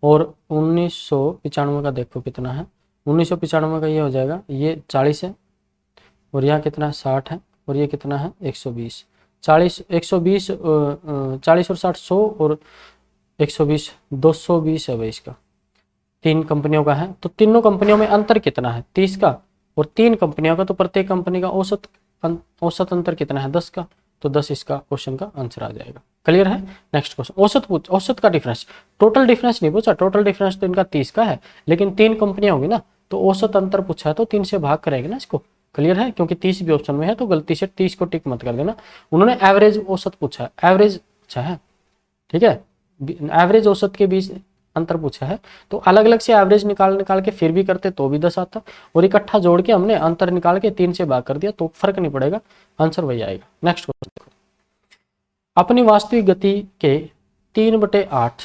और 1995 का देखो कितना है। 1995 का ये हो जाएगा, ये 40 है, और यहाँ कितना है 60 है, और ये कितना है 120। 40 120 40 और 60 100, और 120 220 है भाई इसका। 3 कंपनियों का है, तो तीनों कंपनियों में अंतर कितना है 30 का, और 3 कंपनियों का तो प्रत्येक कंपनी का औसत अंतर कितना है 10 का, तो 10 इसका क्वेश्चन का आंसर आ जाएगा। क्लियर है। नेक्स्ट क्वेश्चन, औसत का डिफरेंस, टोटल डिफरेंस नहीं पूछा, टोटल डिफरेंस तो इनका 30 का है, लेकिन 3 कंपनियां होगी ना, तो औसत अंतर पूछा है तो 3 से भाग करेंगे ना इसको। क्लियर है, क्योंकि 30 भी ऑप्शन में है तो गलती से 30 को टिक मत कर देना। उन्होंने एवरेज औसत पूछा है, एवरेज अच्छा है, ठीक है, एवरेज औसत के बीच अंतर पूछा है, तो अलग अलग से एवरेज निकाल के फिर भी करते तो भी 10 आता, और इकट्ठा जोड़ के हमने अंतर निकाल के 3 से भाग कर दिया तो फर्क नहीं पड़ेगा, आंसर वही आएगा। नेक्स्ट क्वेश्चन देखो, अपनी वास्तविक गति के 3/8,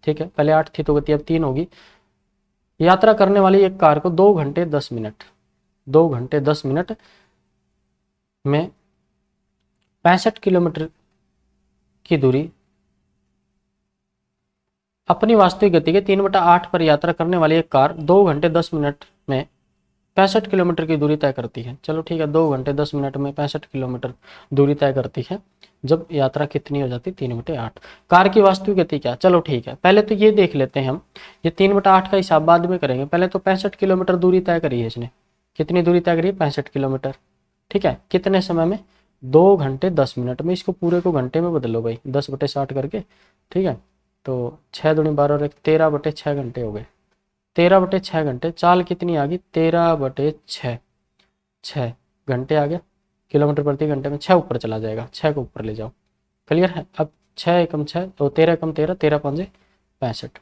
ठीक है, पहले 8 थी तो गति अब 3 होगी, यात्रा करने वाली एक कार को 2 घंटे 10 मिनट 2 घंटे 10 मिनट में 65 किलोमीटर की दूरी, अपनी वास्तविक गति के 3/8 पर यात्रा करने वाली एक कार 2 घंटे 10 मिनट में 65 किलोमीटर की दूरी तय करती है। चलो ठीक है, 2 घंटे 10 मिनट में 65 किलोमीटर दूरी तय करती है, जब यात्रा कितनी हो जाती है 3/8। कार की वास्तविक गति क्या, चलो ठीक है, पहले तो ये देख लेते हैं हम, ये 3/8 का हिसाब बाद में करेंगे, पहले तो 65 किलोमीटर दूरी तय करी है इसने। कितनी दूरी तय करी है 65 किलोमीटर, ठीक है, कितने समय में 2 घंटे 10 मिनट में। इसको पूरे को घंटे में बदलो भाई, 10/60 करके, ठीक है, तो 6 दूनी 12 और 13/6 घंटे हो गए। 13/6 घंटे, चाल कितनी आ गई 13/6, 6 घंटे आ गया, किलोमीटर प्रति घंटे में 6 ऊपर चला जाएगा, 6 को ऊपर ले जाओ। क्लियर है। अब 6 एकम 6 तो 13 एकम 13, 13 5 65,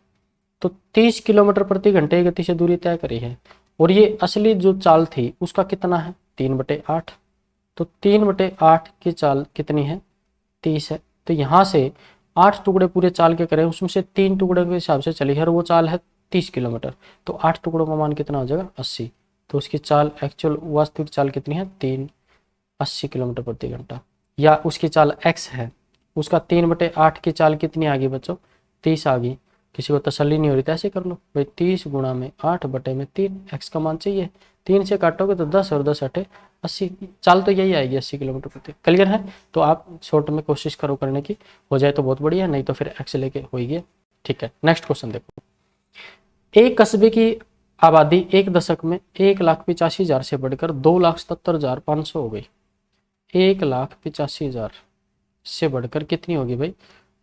तो 30 किलोमीटर प्रति घंटे की गति से दूरी तय करी है, और ये असली जो चाल थी उसका कितना है 3/8, तो 3/8 की चाल कितनी है 30 है, तो यहाँ से 8 टुकड़े पूरे चाल के करें, उसमें से 3 टुकड़े के हिसाब से चली है, और वो चाल है 30 किलोमीटर, तो 8 टुकड़ों का मान कितना हो जाएगा 80, तो उसकी चाल एक्चुअल वास्तविक चाल कितनी है 80 किलोमीटर प्रति घंटा, या उसकी चाल x है, उसका 3/8 की चाल कितनी आ गई बच्चों 30 आ गई। किसी को तसल्ली नहीं हो रही तो ऐसे कर लो भाई, 30 गुणा में 8/3, x का मान चाहिए, 3 से काटोगे तो 10 और 10 8 80, चाल तो यही आएगी 80 किलोमीटर प्रति। क्लियर है, तो आप शॉर्ट में कोशिश करो करने की, हो जाए तो बहुत बढ़िया, नहीं तो फिर एक्स लेके हो ही गया। ठीक है, नेक्स्ट क्वेश्चन देखो, एक कस्बे की आबादी एक दशक में 1,85,000 से बढ़कर 2,77,500 हो गई। 1,85,000 से बढ़कर कितनी होगी भाई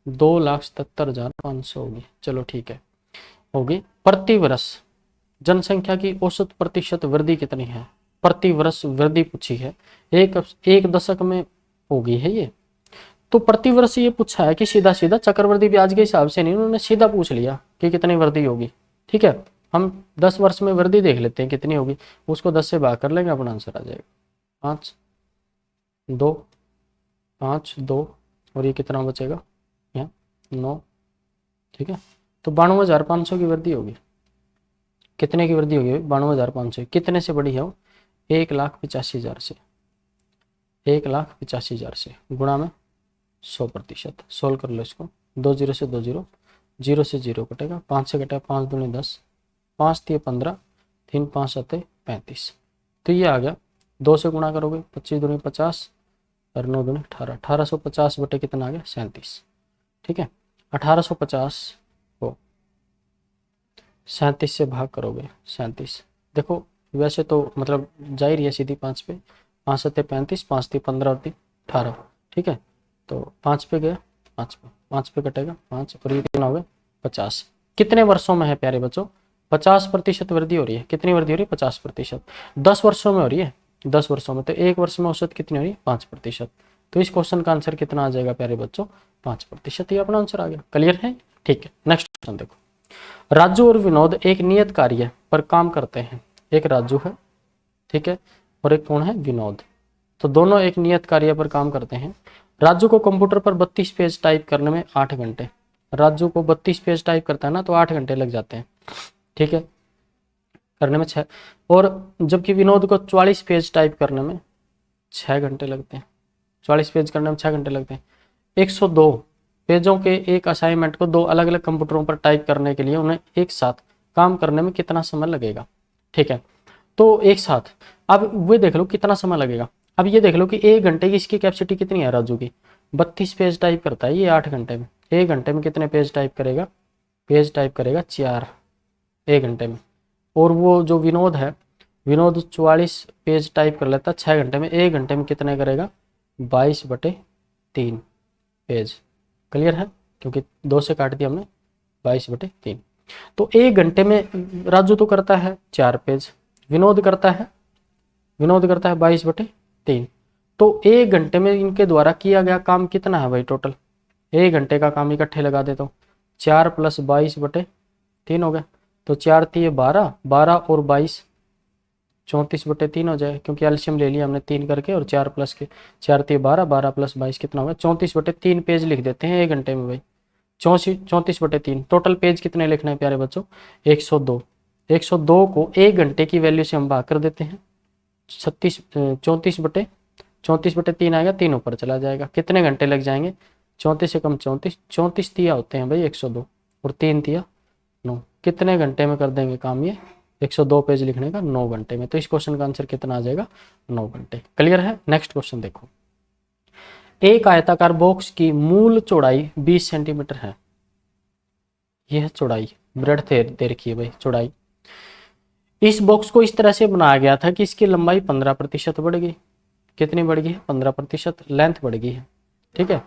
2,77,500 होगी। चलो ठीक है, होगी। प्रति वर्ष जनसंख्या की औसत प्रतिशत वृद्धि कितनी है, प्रति वर्ष वृद्धि पूछी है, एक दशक में होगी है ये, तो प्रतिवर्ष ये पूछा है कि सीधा सीधा चक्रवृद्धि ब्याज के हिसाब से नहीं, उन्होंने सीधा पूछ लिया कि कितनी वृद्धि होगी। ठीक है, हम 10 वर्ष में वृद्धि देख लेते हैं कितनी होगी, उसको 10 से भाग कर लेंगे, अपना आंसर आ जाएगा 5 2 5 2 और ये कितना बचेगा यहाँ 9। ठीक है, तो 92,500 की वृद्धि होगी। कितने की वृद्धि होगी? 92,500। कितने से बढ़ी है वो? 1,85,000 से, 1,85,000 से गुणा में 100%। सोल्व कर लो इसको, 2 0 से 2 0, 0 से 0 कटेगा, 5 से कटेगा 5 दूनी 10, 5 3 15, 3 5 7 35। तो ये आ गया, 2 से गुणा करोगे 25 दूनी 50 और 9 दूनी 18, 1850 बटे कितना आ गया 37। ठीक है, 1850 को 37 से भाग करोगे 37। देखो वैसे तो मतलब जाहिर है सीधी 5 पे, 5 7 35, 5 3 15 और 3 18। ठीक है, तो 5 पे गया, 5 पे कटेगा 5 और ये कितना हो गया 50। कितने वर्षों में है प्यारे बच्चों? 50% वृद्धि हो रही है। कितनी वृद्धि हो रही है? 50%। 10 वर्षों में हो रही है, 10 वर्षों में, तो एक वर्ष में औसत कितनी हो रही है? 5%। तो इस क्वेश्चन का आंसर कितना आ जाएगा प्यारे बच्चों? 5%। ये अपना आंसर आ गया। क्लियर है? ठीक है, नेक्स्ट क्वेश्चन देखो। राजू और विनोद एक नियत कार्य पर काम करते हैं। एक राजू है, ठीक है, और एक कौन है? विनोद। तो दोनों एक नियत कार्य पर काम करते हैं। राजू को कंप्यूटर पर 32 पेज टाइप करने में 8 घंटे। राजू को 32 पेज टाइप करता है ना, तो 8 घंटे लग जाते हैं। ठीक है, करने में 6, और जबकि विनोद को 44 पेज टाइप करने में 6 घंटे लगते हैं। 44 पेज करने में 6 घंटे लगते हैं। 102 पेजों के एक असाइनमेंट को 2 अलग अलग कंप्यूटरों पर टाइप करने के लिए उन्हें एक साथ काम करने में कितना समय लगेगा? ठीक है, तो एक साथ, अब वे देख लो कितना समय लगेगा। अब ये देख लो कि 1 घंटे की इसकी कैपेसिटी कितनी है राजू की? 32 पेज टाइप करता है ये 8 घंटे में। 1 घंटे में कितने पेज टाइप करेगा? पेज टाइप करेगा 4 1 घंटे में। और वो जो विनोद है, विनोद 44 पेज टाइप कर लेता 6 घंटे में। 1 घंटे में कितने करेगा? 22/3 पेज। क्लियर है? क्योंकि 2 से काट दिया हमने, 22/3। तो 1 घंटे में राजू तो करता है 4 पेज, विनोद करता है 22/3। तो 1 घंटे में इनके द्वारा किया गया काम कितना है भाई टोटल? 1 घंटे का काम इकट्ठे लगा देता हूँ, 4 + 22/3 हो गया। तो 4 × 12, 12 और 22 34/3 हो जाए, क्योंकि एलसीएम ले लिया हमने 3 करके, और 4 प्लस के 4 × 12, 12 + 22 कितना होगा? 34/3 पेज लिख देते हैं 1 घंटे में भाई। 34/3। टोटल पेज कितने लिखने हैं प्यारे बच्चों? 102। 102 को 1 घंटे की वैल्यू से हम भाग कर देते हैं 34/3 आएगा, 3 ऊपर चला जाएगा। कितने घंटे लग जाएंगे? 34 से कम 34, 34 तिया होते हैं भाई 102, और 3 तिया 9। कितने घंटे में कर देंगे काम ये? 102 पेज लिखने का 9 घंटे में। तो इस क्वेश्चन का आंसर कितना आ जाएगा? 9 घंटे। क्लियर है? नेक्स्ट क्वेश्चन देखो। एक आयताकार बॉक्स की मूल चौड़ाई 20 सेंटीमीटर है। यह चौड़ाई, ब्रेड दे रखी है भाई चौड़ाई। इस बॉक्स को इस तरह से बनाया गया था कि इसकी लंबाई 15% बढ़ गई। कितनी बढ़ गई है? 15% लेंथ बढ़ गई है। ठीक है,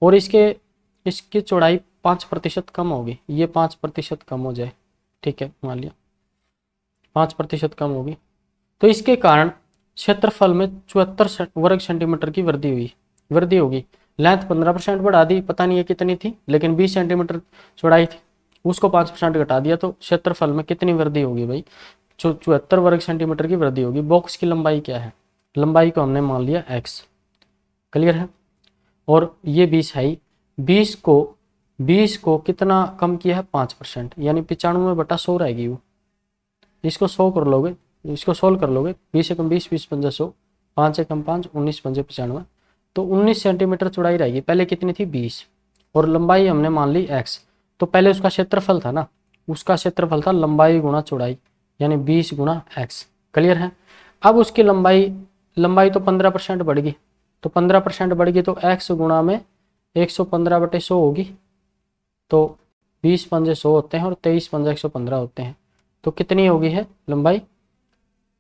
और इसकी चौड़ाई 5% कम होगी। ये 5% कम हो जाए, ठीक है, मान लिया 5% कम होगी, तो इसके कारण क्षेत्रफल में 74 वर्ग सेंटीमीटर की वृद्धि होगी। लेंथ 15% बढ़ा दी, पता नहीं है कितनी थी, लेकिन 20 सेंटीमीटर चौड़ाई थी, उसको 5% घटा दिया, तो क्षेत्रफल में कितनी वृद्धि होगी भाई? 74 वर्ग सेंटीमीटर की वृद्धि होगी। बॉक्स की लंबाई क्या है? लंबाई को हमने मान लिया x। क्लियर है? और ये 20 है, 20 को कितना कम किया है? 5%, यानी 95/100 रहेगी वो। इसको 100 कर लोगे, इसको सोल्व कर लोगे, 20 से कम 20, 20 × 5 100, 5 से कम 5, 19 × 5 95, तो 19 सेंटीमीटर चौड़ाई रहेगी। पहले कितनी थी? 20, और लंबाई हमने मान ली x। तो पहले उसका क्षेत्रफल था ना, उसका क्षेत्रफल था लंबाई गुणा चौड़ाई, यानी 20 × x। क्लियर है? अब उसकी लंबाई तो 15% बढ़ गई, तो 15% बढ़ गई, तो x गुणा में 115/100 होगी। तो 20 × 5 100 होते हैं, और 23 × 5 115 होते हैं। तो कितनी होगी है लंबाई?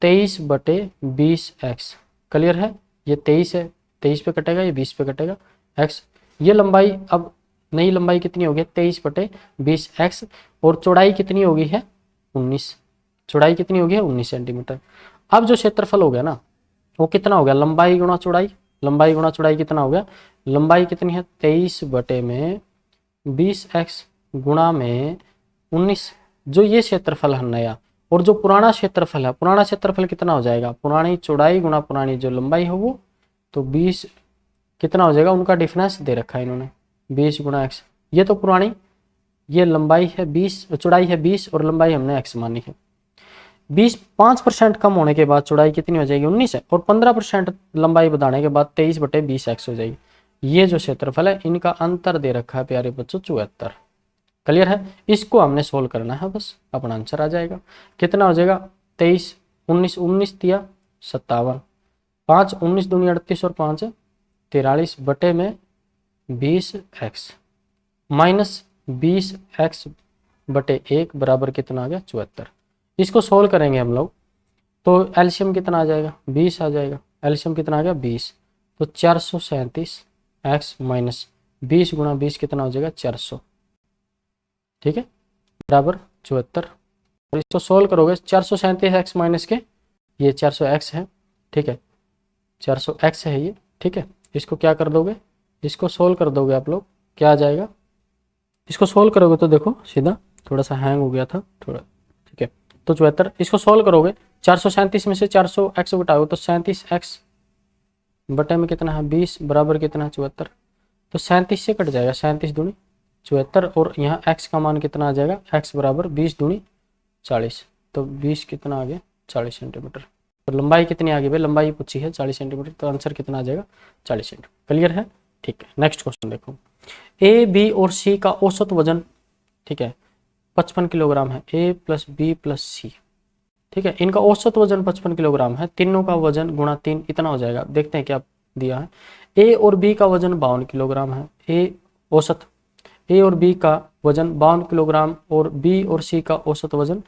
23/20x। क्लियर है? ये 23 है, 23 पे कटेगा, ये 20 पे कटेगा x। ये लंबाई, अब नई लंबाई कितनी होगी? 23/20x। और चौड़ाई कितनी होगी है? 19। चौड़ाई कितनी होगी है? 19 सेंटीमीटर। अब जो क्षेत्रफल हो गया ना, वो कितना हो गया? लंबाई गुणा चौड़ाई, लंबाई गुणा चौड़ाई कितना हो गया, लंबाई कितनी है 23 बटे में 20x गुणा में 19, जो ये क्षेत्रफल है नया, और जो पुराना क्षेत्रफल है, पुराना क्षेत्रफल कितना हो जाएगा, पुरानी चौड़ाई गुणा पुरानी जो लंबाई हो वो, तो 20 कितना हो जाएगा, उनका डिफरेंस दे रखा है इन्होंने 20 गुणा x, ये तो पुरानी, ये लंबाई है 20, चौड़ाई है 20 और लंबाई हमने x मानी है 20, 5% कम होने के बाद चौड़ाई कितनी हो जाएगी 19 है, और 15% लंबाई बढ़ाने के बाद 23 बटे 20x हो जाएगी। ये जो क्षेत्रफल है इनका अंतर दे रखा है प्यारे बच्चों 74। क्लियर है, इसको हमने सोल्व करना है, बस अपना आंसर आ जाएगा। कितना हो जाएगा 23 19 19 दिया 57, 5 19 दूनी 38 और 5 43 बटे में 20x माइनस 20x बटे 1 बराबर कितना आ गया 74। इसको सोल्व करेंगे हम लोग तो एलसीएम कितना आ जाएगा 20 आ जाएगा, एलसीएम कितना आ गया 20, तो 437 x माइनस 20 गुणा 20 कितना हो जाएगा 400, ठीक है, बराबर 74। और इसको सोल्व करोगे 437 x माइनस के, ये 400x है, ठीक है, 400x है ये, ठीक है, इसको क्या कर दोगे, इसको सोल्व कर दोगे आप लोग, क्या आ जाएगा, इसको सोल्व करोगे तो देखो सीधा, थोड़ा सा हैंग हो गया था थोड़ा, ठीक है, तो 74, इसको सोल्व करोगे 437 में से 400x घटाओगे तो 37x बटे में कितना है 20 बराबर कितना है 74, तो 37 से कट जाएगा, 37 दूनी 74, और यहाँ x का मान कितना आ जाएगा, x बराबर 20 दूनी 40, तो 20 कितना आ गया 40 सेंटीमीटर। तो लंबाई कितनी आ गई भाई, लंबाई पूछी है 40 सेंटीमीटर, तो आंसर कितना आ जाएगा 40 सेंटीमीटर। क्लियर है, ठीक है। नेक्स्ट क्वेश्चन देखो, ए बी और सी का औसत वजन, ठीक है, 55 किलोग्राम है, ए प्लस बी प्लस सी, ठीक है, इनका औसत वजन 55 किलोग्राम है, तीनों का वजन गुणा 3 इतना हो जाएगा। देखते हैं क्या दिया है, ए और बी का वजन 52 किलोग्राम है, ए औसत, ए और बी का वजन 52 किलोग्राम और बी और सी का औसत वजन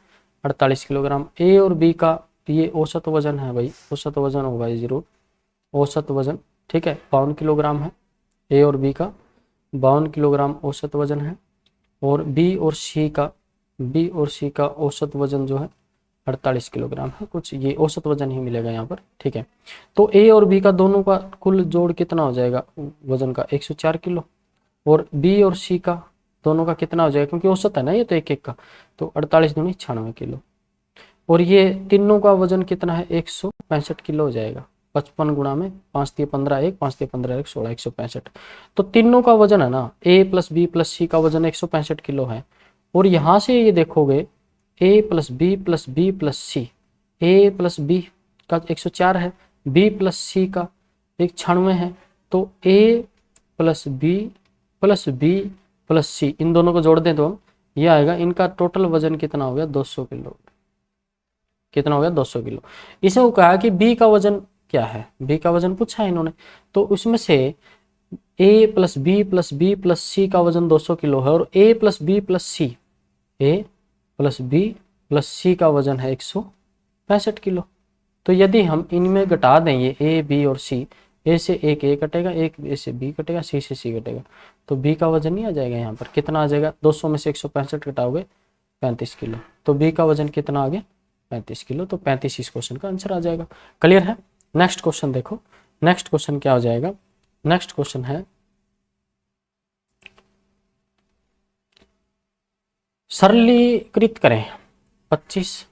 48 किलोग्राम। ए और बी का ये औसत वजन है भाई, औसत वजन होगा ये जरूर, औसत वजन, ठीक है, 52 किलोग्राम है, ए और बी का 52 किलोग्राम औसत वजन है, और बी और सी का औसत वजन जो है 48 किलोग्राम है, कुछ ये औसत वजन ही मिलेगा यहाँ पर, ठीक है। तो ए और बी का दोनों का कुल जोड़ कितना हो जाएगा वजन का 104 किलो, और बी और सी का दोनों का कितना हो जाएगा, क्योंकि औसत है ना ये, तो एक एक का, तो 48 दूनी 96 किलो, और ये तीनों का वजन कितना है 165 किलो हो जाएगा। 55 गुणा में 5 दिए 15 1 5 दिए 15 1 16 165, तो तीनों का वजन है ना, ए प्लस बी प्लस सी का वजन 165 किलो है, और यहाँ से ये देखोगे A plus B plus B plus C, A plus B का 104 है, बी प्लस सी का 96 है, तो A plus B plus B plus C इन दोनों को जोड़ दें तो हम ये आएगा, इनका टोटल वजन कितना हो गया 200 किलो, कितना हो गया 200 किलो। इसे कहा कि बी का वजन क्या है, बी का वजन पूछा है इन्होंने, तो उसमें से A plus B plus B plus C का वजन 200 किलो है, और A plus B plus C, A plus B plus C का वजन है 165 किलो। तो यदि हम इनमें घटा दें ये ए बी और सी, ए से एक ए कटेगा, एक ए से बी कटेगा, सी से सी कटेगा, तो बी का वजन नहीं आ जाएगा यहाँ पर, कितना आ जाएगा 200 में से 165 घटाओगे 35 किलो, तो बी का वजन कितना आ गया 35 किलो, तो 35 इस क्वेश्चन का आंसर आ जाएगा। क्लियर है। नेक्स्ट क्वेश्चन देखो, नेक्स्ट क्वेश्चन क्या हो जाएगा, नेक्स्ट क्वेश्चन है सरलीकृत करें, 25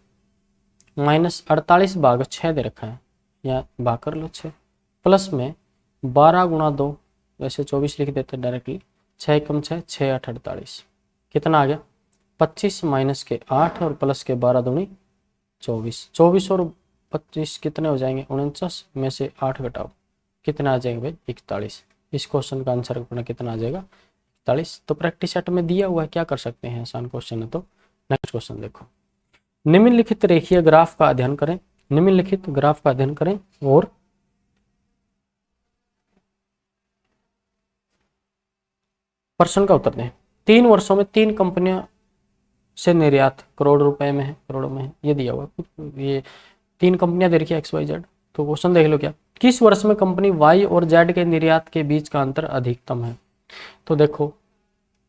माइनस 48 भाग 6 दे रखा है, या भाग कर लो 6, प्लस में 12 गुणा 2, वैसे 24 लिख देते हैं डायरेक्टली, 6 कम 6 6 8 48, कितना आ गया 25 माइनस के 8 और प्लस के 12 दूनी 24, 24 और 25 कितने हो जाएंगे 49 में से 8 घटाओ, कितना आ जाएगा भाई 41। इस क्वेश्चन का आंसर अपना कितना आ जाएगा 41। तो प्रैक्टिस सेट में दिया हुआ है, क्या कर सकते हैं, आसान क्वेश्चन है। तो नेक्स्ट क्वेश्चन देखो, निम्नलिखित रेखीय ग्राफ का अध्ययन करें, निम्नलिखित ग्राफ का अध्ययन करें और प्रश्न का उत्तर दें। 3 वर्षों में 3 कंपनियां से निर्यात करोड़ रुपए में है, करोड़ों में है, ये दिया हुआ है, ये 3 कंपनियां दे रखी है XYZ। तो क्वेश्चन देख लो, क्या किस वर्ष में कंपनी Y और Z के निर्यात के बीच का अंतर अधिकतम है। तो देखो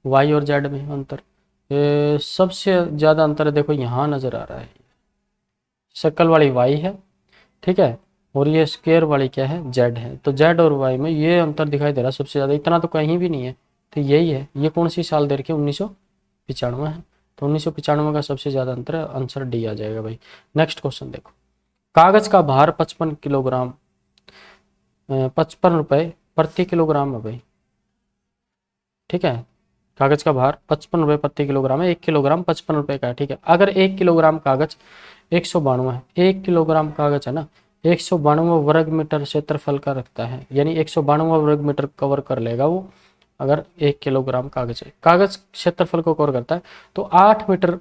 Y और Z में अंतर, सबसे ज्यादा अंतर है देखो यहाँ नजर आ रहा है, सर्कल वाली Y है, ठीक है, और ये स्क्वायर वाली क्या है, जेड है। तो जेड और वाई में ये अंतर दिखाई दे रहा है सबसे ज़्यादा, इतना तो कहीं भी नहीं है, तो यही है। ये कौन सी साल दे रखी है, 1995 है। तो 1995 का सबसे ज़्यादा अंतर है, आंसर डी आ जाएगा भाई। नेक्स्ट क्वेश्चन देखो, कागज का भार 55 किलोग्राम 55 रुपये प्रति किलोग्राम है भाई, ठीक है। कागज का भार 55 रुपये प्रति किलोग्राम है, 1 किलोग्राम 55 रुपये का है, ठीक है। अगर 1 किलोग्राम कागज 192 है, 1 किलोग्राम कागज है ना 192 वर्ग मीटर क्षेत्रफल का रखता है, यानी 192 वर्ग मीटर कवर कर लेगा वो, अगर 1 किलोग्राम कागज है। कागज क्षेत्रफल को कवर करता है, तो 8 मीटर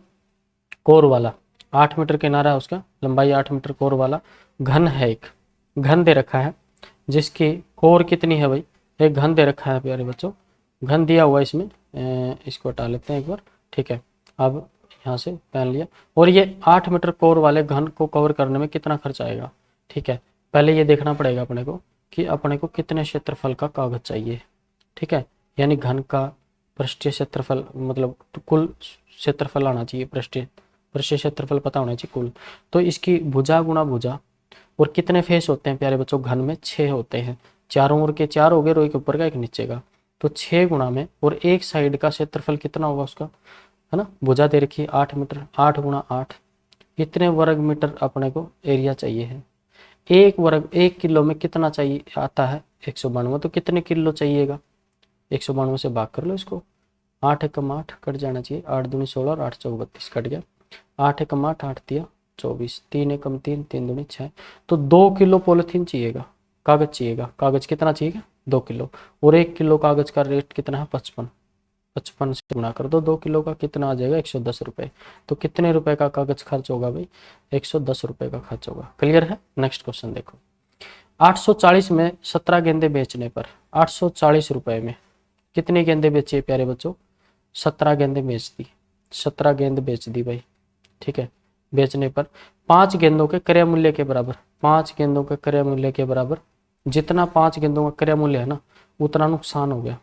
कोर वाला, 8 मीटर किनारा है उसका, लंबाई 8 मीटर कोर वाला घन है, एक घन दे रखा है जिसकी कोर कितनी है भाई, एक घन दे रखा है प्यारे बच्चों, घन दिया हुआ इसमें, इसको हटा लेते हैं एक बार, ठीक है। अब यहाँ से पहन लिया, और ये 8 मीटर कोर वाले घन को कवर करने में कितना खर्च आएगा, ठीक है। पहले ये देखना पड़ेगा अपने को कि अपने को कितने क्षेत्रफल का कागज चाहिए, ठीक है। यानी घन का पृष्ठीय क्षेत्रफल, मतलब तो कुल क्षेत्रफल आना चाहिए, पृष्ठीय क्षेत्रफल पता होना चाहिए कुल। तो इसकी भुजा गुणा भुजा, और कितने फेस होते हैं प्यारे बच्चों, घन में 6 होते हैं, चारों ओर के 4 हो गए, रोई के ऊपर का एक नीचे का, तो 6 गुणा में, और एक साइड का क्षेत्रफल कितना होगा उसका, है ना। भुजा दे रखी है 8 मीटर, 8 गुणा 8, कितने वर्ग मीटर अपने को एरिया चाहिए है। एक किलो में कितना चाहिए आता है, 192, तो कितने किलो चाहिएगा, 192 से भाग कर लो इसको, 8 एकम 8 कट जाना चाहिए, 8 दूनी 16 और 8 चौक 32 कट गया, 8 एकम 8 8 दिया 24, 3 एकम 3 3 दूनी 6, तो 2 किलो पॉलिथीन चाहिएगा, कागज चाहिएगा। कागज कितना चाहिएगा, 2 किलो, और 1 किलो कागज का रेट कितना है, 55, 55 से गुणा कर दो 2 किलो का, कितना आ जाएगा, 110 रुपये। तो कितने रुपए का कागज खर्च होगा भाई, 110 रुपये का खर्च होगा। क्लियर है। नेक्स्ट क्वेश्चन देखो, 840 में 17 गेंदे बेचने पर 840 रुपये में कितनी गेंदे बेची प्यारे बच्चों, 17 गेंदे बेच दी, 17 गेंद बेच दी भाई, ठीक है। बेचने पर 5 गेंदों के क्रय मूल्य के बराबर, 5 गेंदों के क्रय मूल्य के बराबर, जितना 5 गेंदों का क्रय मूल्य है ना उतना नुकसान हो गया,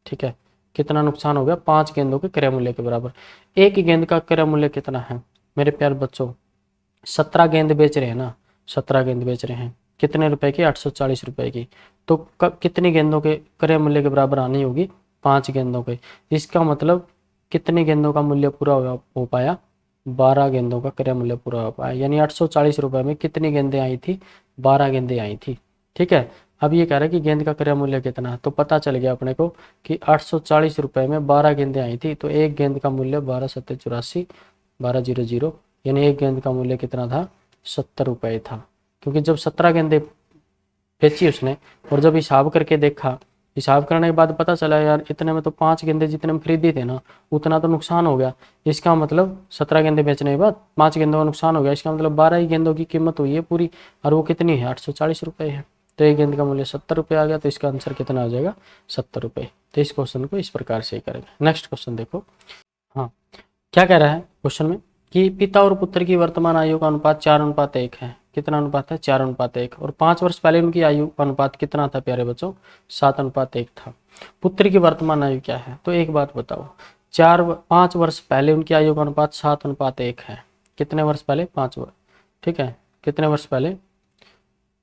ठीक है। कितना नुकसान हो गया, 5 गेंदों के क्रय मूल्य के बराबर। एक गेंद का क्रय मूल्य कितना है मेरे प्यारे बच्चों, 17 गेंद बेच रहे हैं ना, 17 गेंद बेच रहे हैं, कितने रुपए की, 840 रुपए की। तो कितनी गेंदों के क्रय मूल्य के बराबर आनी होगी, 5 गेंदों के। इसका मतलब कितनी गेंदों का मूल्य पूरा हो पाया, 12 गेंदों का क्रय मूल्य पूरा हो पाया, यानी 840 रुपए में कितनी गेंदें आई थी, 12 गेंदें आई थी, ठीक है। अब ये कह रहा है कि गेंद का क्रय मूल्य कितना है, तो पता चल गया अपने को कि 840 रुपए में 12 गेंदें आई थी, तो एक गेंद का मूल्य 12 सत्ते 84, 1200, यानी एक गेंद का मूल्य कितना था, 70 रुपये था। क्योंकि जब 17 गेंदें बेची उसने, और जब हिसाब करके देखा, हिसाब करने के बाद पता चला यार इतने में तो 5 गेंदे जितने में खरीदी थे ना उतना तो नुकसान हो गया। इसका मतलब 17 गेंदे बेचने के बाद 5 गेंदों का नुकसान हो गया, इसका मतलब 12 ही गेंदों की कीमत हुई है पूरी, और वो कितनी है, 840 रुपये है। तो एक गेंद का मूल्य 70 रुपये आ गया, तो इसका आंसर कितना आ जाएगा, 70 रुपये। तो इस क्वेश्चन को इस प्रकार से ही करेंगे। नेक्स्ट क्वेश्चन देखो, हाँ क्या कह रहा है क्वेश्चन में कि पिता और पुत्र की वर्तमान आयु का अनुपात 4:1 है। कितना अनुपात है, 4:1। और 5 वर्ष पहले उनकी आयु का अनुपात कितना था प्यारे बच्चों, 7:1 था। पुत्र की वर्तमान आयु क्या है, तो एक बात बताओ, 5 वर्ष पहले उनकी आयु का अनुपात 7:1 है। कितने वर्ष पहले, 5 वर्ष, ठीक है। कितने वर्ष पहले,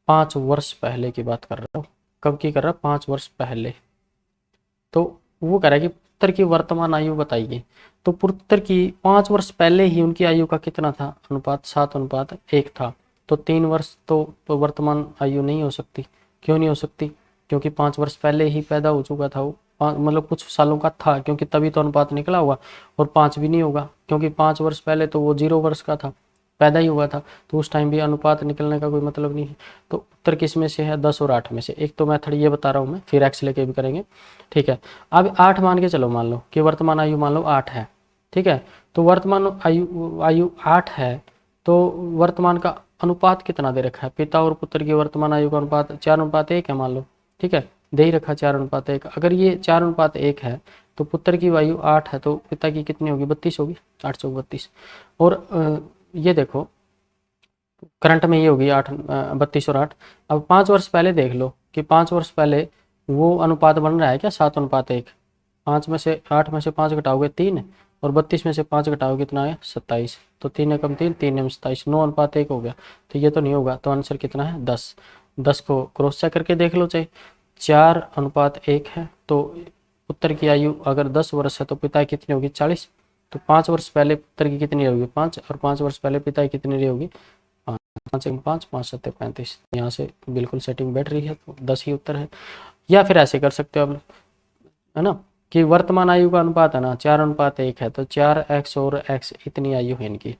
5 वर्ष पहले की बात कर रहा हूँ, कब की कर रहा, 5 वर्ष पहले। तो वो कह रहा है कि पुत्र की वर्तमान आयु बताइए, तो पुत्र की 5 वर्ष पहले ही उनकी आयु का कितना था अनुपात, 7:1 था। तो 3 वर्ष तो वर्तमान आयु नहीं हो सकती। क्यों नहीं हो सकती, क्योंकि 5 वर्ष पहले ही पैदा हो चुका था वो, मतलब कुछ सालों का था, क्योंकि तभी तो अनुपात निकला होगा। और 5 भी नहीं होगा, क्योंकि 5 वर्ष पहले तो वो 0 वर्ष का था, पैदा ही हुआ था, तो उस टाइम भी अनुपात निकलने का कोई मतलब नहीं है। तो उत्तर किस में से है, 10 और 8 में से। एक तो मेथड ये बता रहा हूँ मैं, फिर एक्स लेके भी करेंगे, ठीक है। अब 8 मान के चलो, मान लो कि वर्तमान आयु मान लो 8 है, ठीक है। तो वर्तमान आयु 8 है, तो वर्तमान का अनुपात कितना दे रखा है, पिता और पुत्र की वर्तमान आयु का अनुपात 4:1 है मान लो, ठीक है। दे ही रखा 4:1। अगर ये 4:1 है तो पुत्र की आयु 8 है, तो पिता की कितनी होगी, 32 होगी, 8 चौक 32। और ये देखो करंट में ये होगी 32 और 8। अब 5 वर्ष पहले देख लो कि 5 वर्ष पहले वो अनुपात बन रहा है क्या, 7:1। 5 में से 8 में से 5 घटाओगे 3, और 32 में से 5 घटाओ कितना आया 27, तो 3 एकम 3, 3 एम 27, 9:1 हो गया। तो ये तो नहीं होगा, तो आंसर कितना है 10। 10 को क्रॉस चेक करके देख लो, चाहे 4:1 है तो पुत्र की आयु अगर 10 वर्ष है तो पिता की कितनी होगी 40, तो 5 वर्ष पहले पुत्र की कितनी होगी 5, और 5 वर्ष पहले पिता की कितनी रही होगी 5, 5 5 7 35। यहाँ से बिल्कुल सेटिंग बैठ रही है, तो 10 ही उत्तर है। या फिर ऐसे कर सकते हो आप, है ना, कि वर्तमान आयु का अनुपात है ना 4:1 है, तो 4x और x इतनी आयु है इनकी,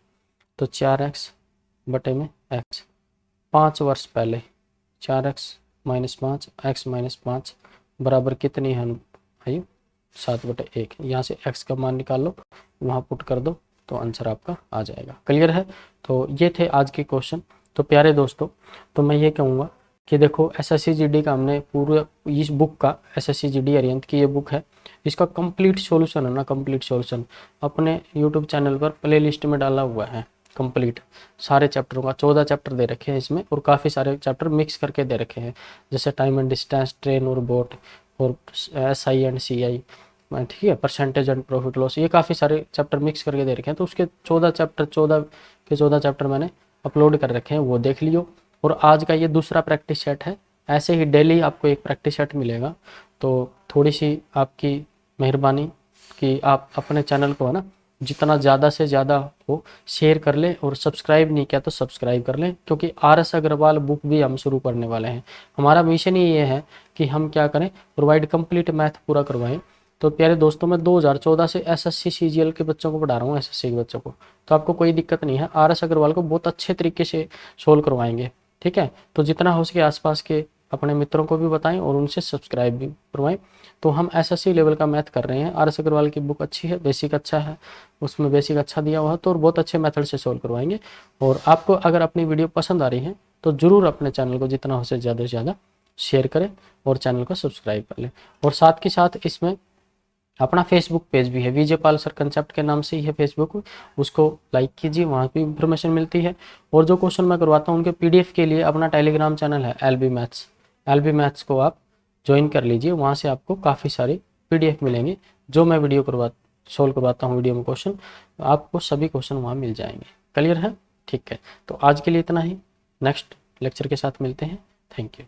तो 4x बटे में x। 5 वर्ष पहले 4x - 5 x - 5 बराबर कितनी है आयु 7/1। यहाँ से x का मान निकाल लो, वहाँ पुट कर दो, तो आंसर आपका आ जाएगा। क्लियर है? तो ये थे आज के क्वेश्चन। तो प्यारे दोस्तों, तो मैं ये कहूँगा कि देखो SSC GD का हमने पूरा इस बुक का, SSC GD अरिहंत की ये बुक है, इसका कंप्लीट सॉल्यूशन है ना, कंप्लीट सॉल्यूशन अपने यूट्यूब चैनल पर प्ले लिस्ट में डाला हुआ है। कंप्लीट सारे चैप्टरों का 14 चैप्टर दे रखे हैं इसमें, और काफ़ी सारे चैप्टर मिक्स करके दे रखे हैं, जैसे टाइम एंड डिस्टेंस, ट्रेन और बोट, और SI एंड CI, ठीक है, परसेंटेज एंड प्रॉफिट लॉस, ये काफ़ी सारे चैप्टर मिक्स करके दे रखे हैं। तो उसके 14 चैप्टर 14 चैप्टर मैंने अपलोड कर रखे हैं, वो देख लियो। और आज का ये दूसरा प्रैक्टिस सेट है, ऐसे ही डेली आपको एक प्रैक्टिस सेट मिलेगा। तो थोड़ी सी आपकी मेहरबानी कि आप अपने चैनल को, है ना, जितना ज़्यादा से ज़्यादा हो शेयर कर लें, और सब्सक्राइब नहीं किया तो सब्सक्राइब कर लें, क्योंकि RS अग्रवाल बुक भी हम शुरू करने वाले हैं। हमारा मिशन ही ये है कि हम क्या करें, प्रोवाइड कंप्लीट मैथ पूरा करवाएं। तो प्यारे दोस्तों, मैं 2014 से SSC CGL के बच्चों को पढ़ा रहा हूँ, SSC के बच्चों को, तो आपको कोई दिक्कत नहीं है। RS अग्रवाल को बहुत अच्छे तरीके से सोल्व करवाएंगे, ठीक है। तो जितना हो सके आसपास के अपने मित्रों को भी बताएं और उनसे सब्सक्राइब भी करवाएं। तो हम SSC लेवल का मैथ कर रहे हैं। RS अग्रवाल की बुक अच्छी है, बेसिक अच्छा है, उसमें बेसिक अच्छा दिया हुआ है, तो बहुत अच्छे मेथड से सोल्व करवाएंगे। और आपको अगर अपनी वीडियो पसंद आ रही है तो ज़रूर अपने चैनल को जितना हो सके ज़्यादा से ज़्यादा शेयर करें और चैनल को सब्सक्राइब कर लें। और साथ के साथ इसमें अपना फेसबुक पेज भी है, विजय पाल सर कंसेप्ट के नाम से ही है फेसबुक, उसको लाइक कीजिए, वहाँ भी इंफॉर्मेशन मिलती है। और जो क्वेश्चन मैं करवाता हूँ उनके PDF के लिए अपना टेलीग्राम चैनल है LB मैथ्स को आप ज्वाइन कर लीजिए, वहाँ से आपको काफ़ी सारी PDF मिलेंगे। जो मैं सोल्व करवाता हूँ वीडियो में क्वेश्चन, आपको सभी क्वेश्चन वहाँ मिल जाएंगे। क्लियर है? ठीक है, तो आज के लिए इतना ही, नेक्स्ट लेक्चर के साथ मिलते हैं। Thank you.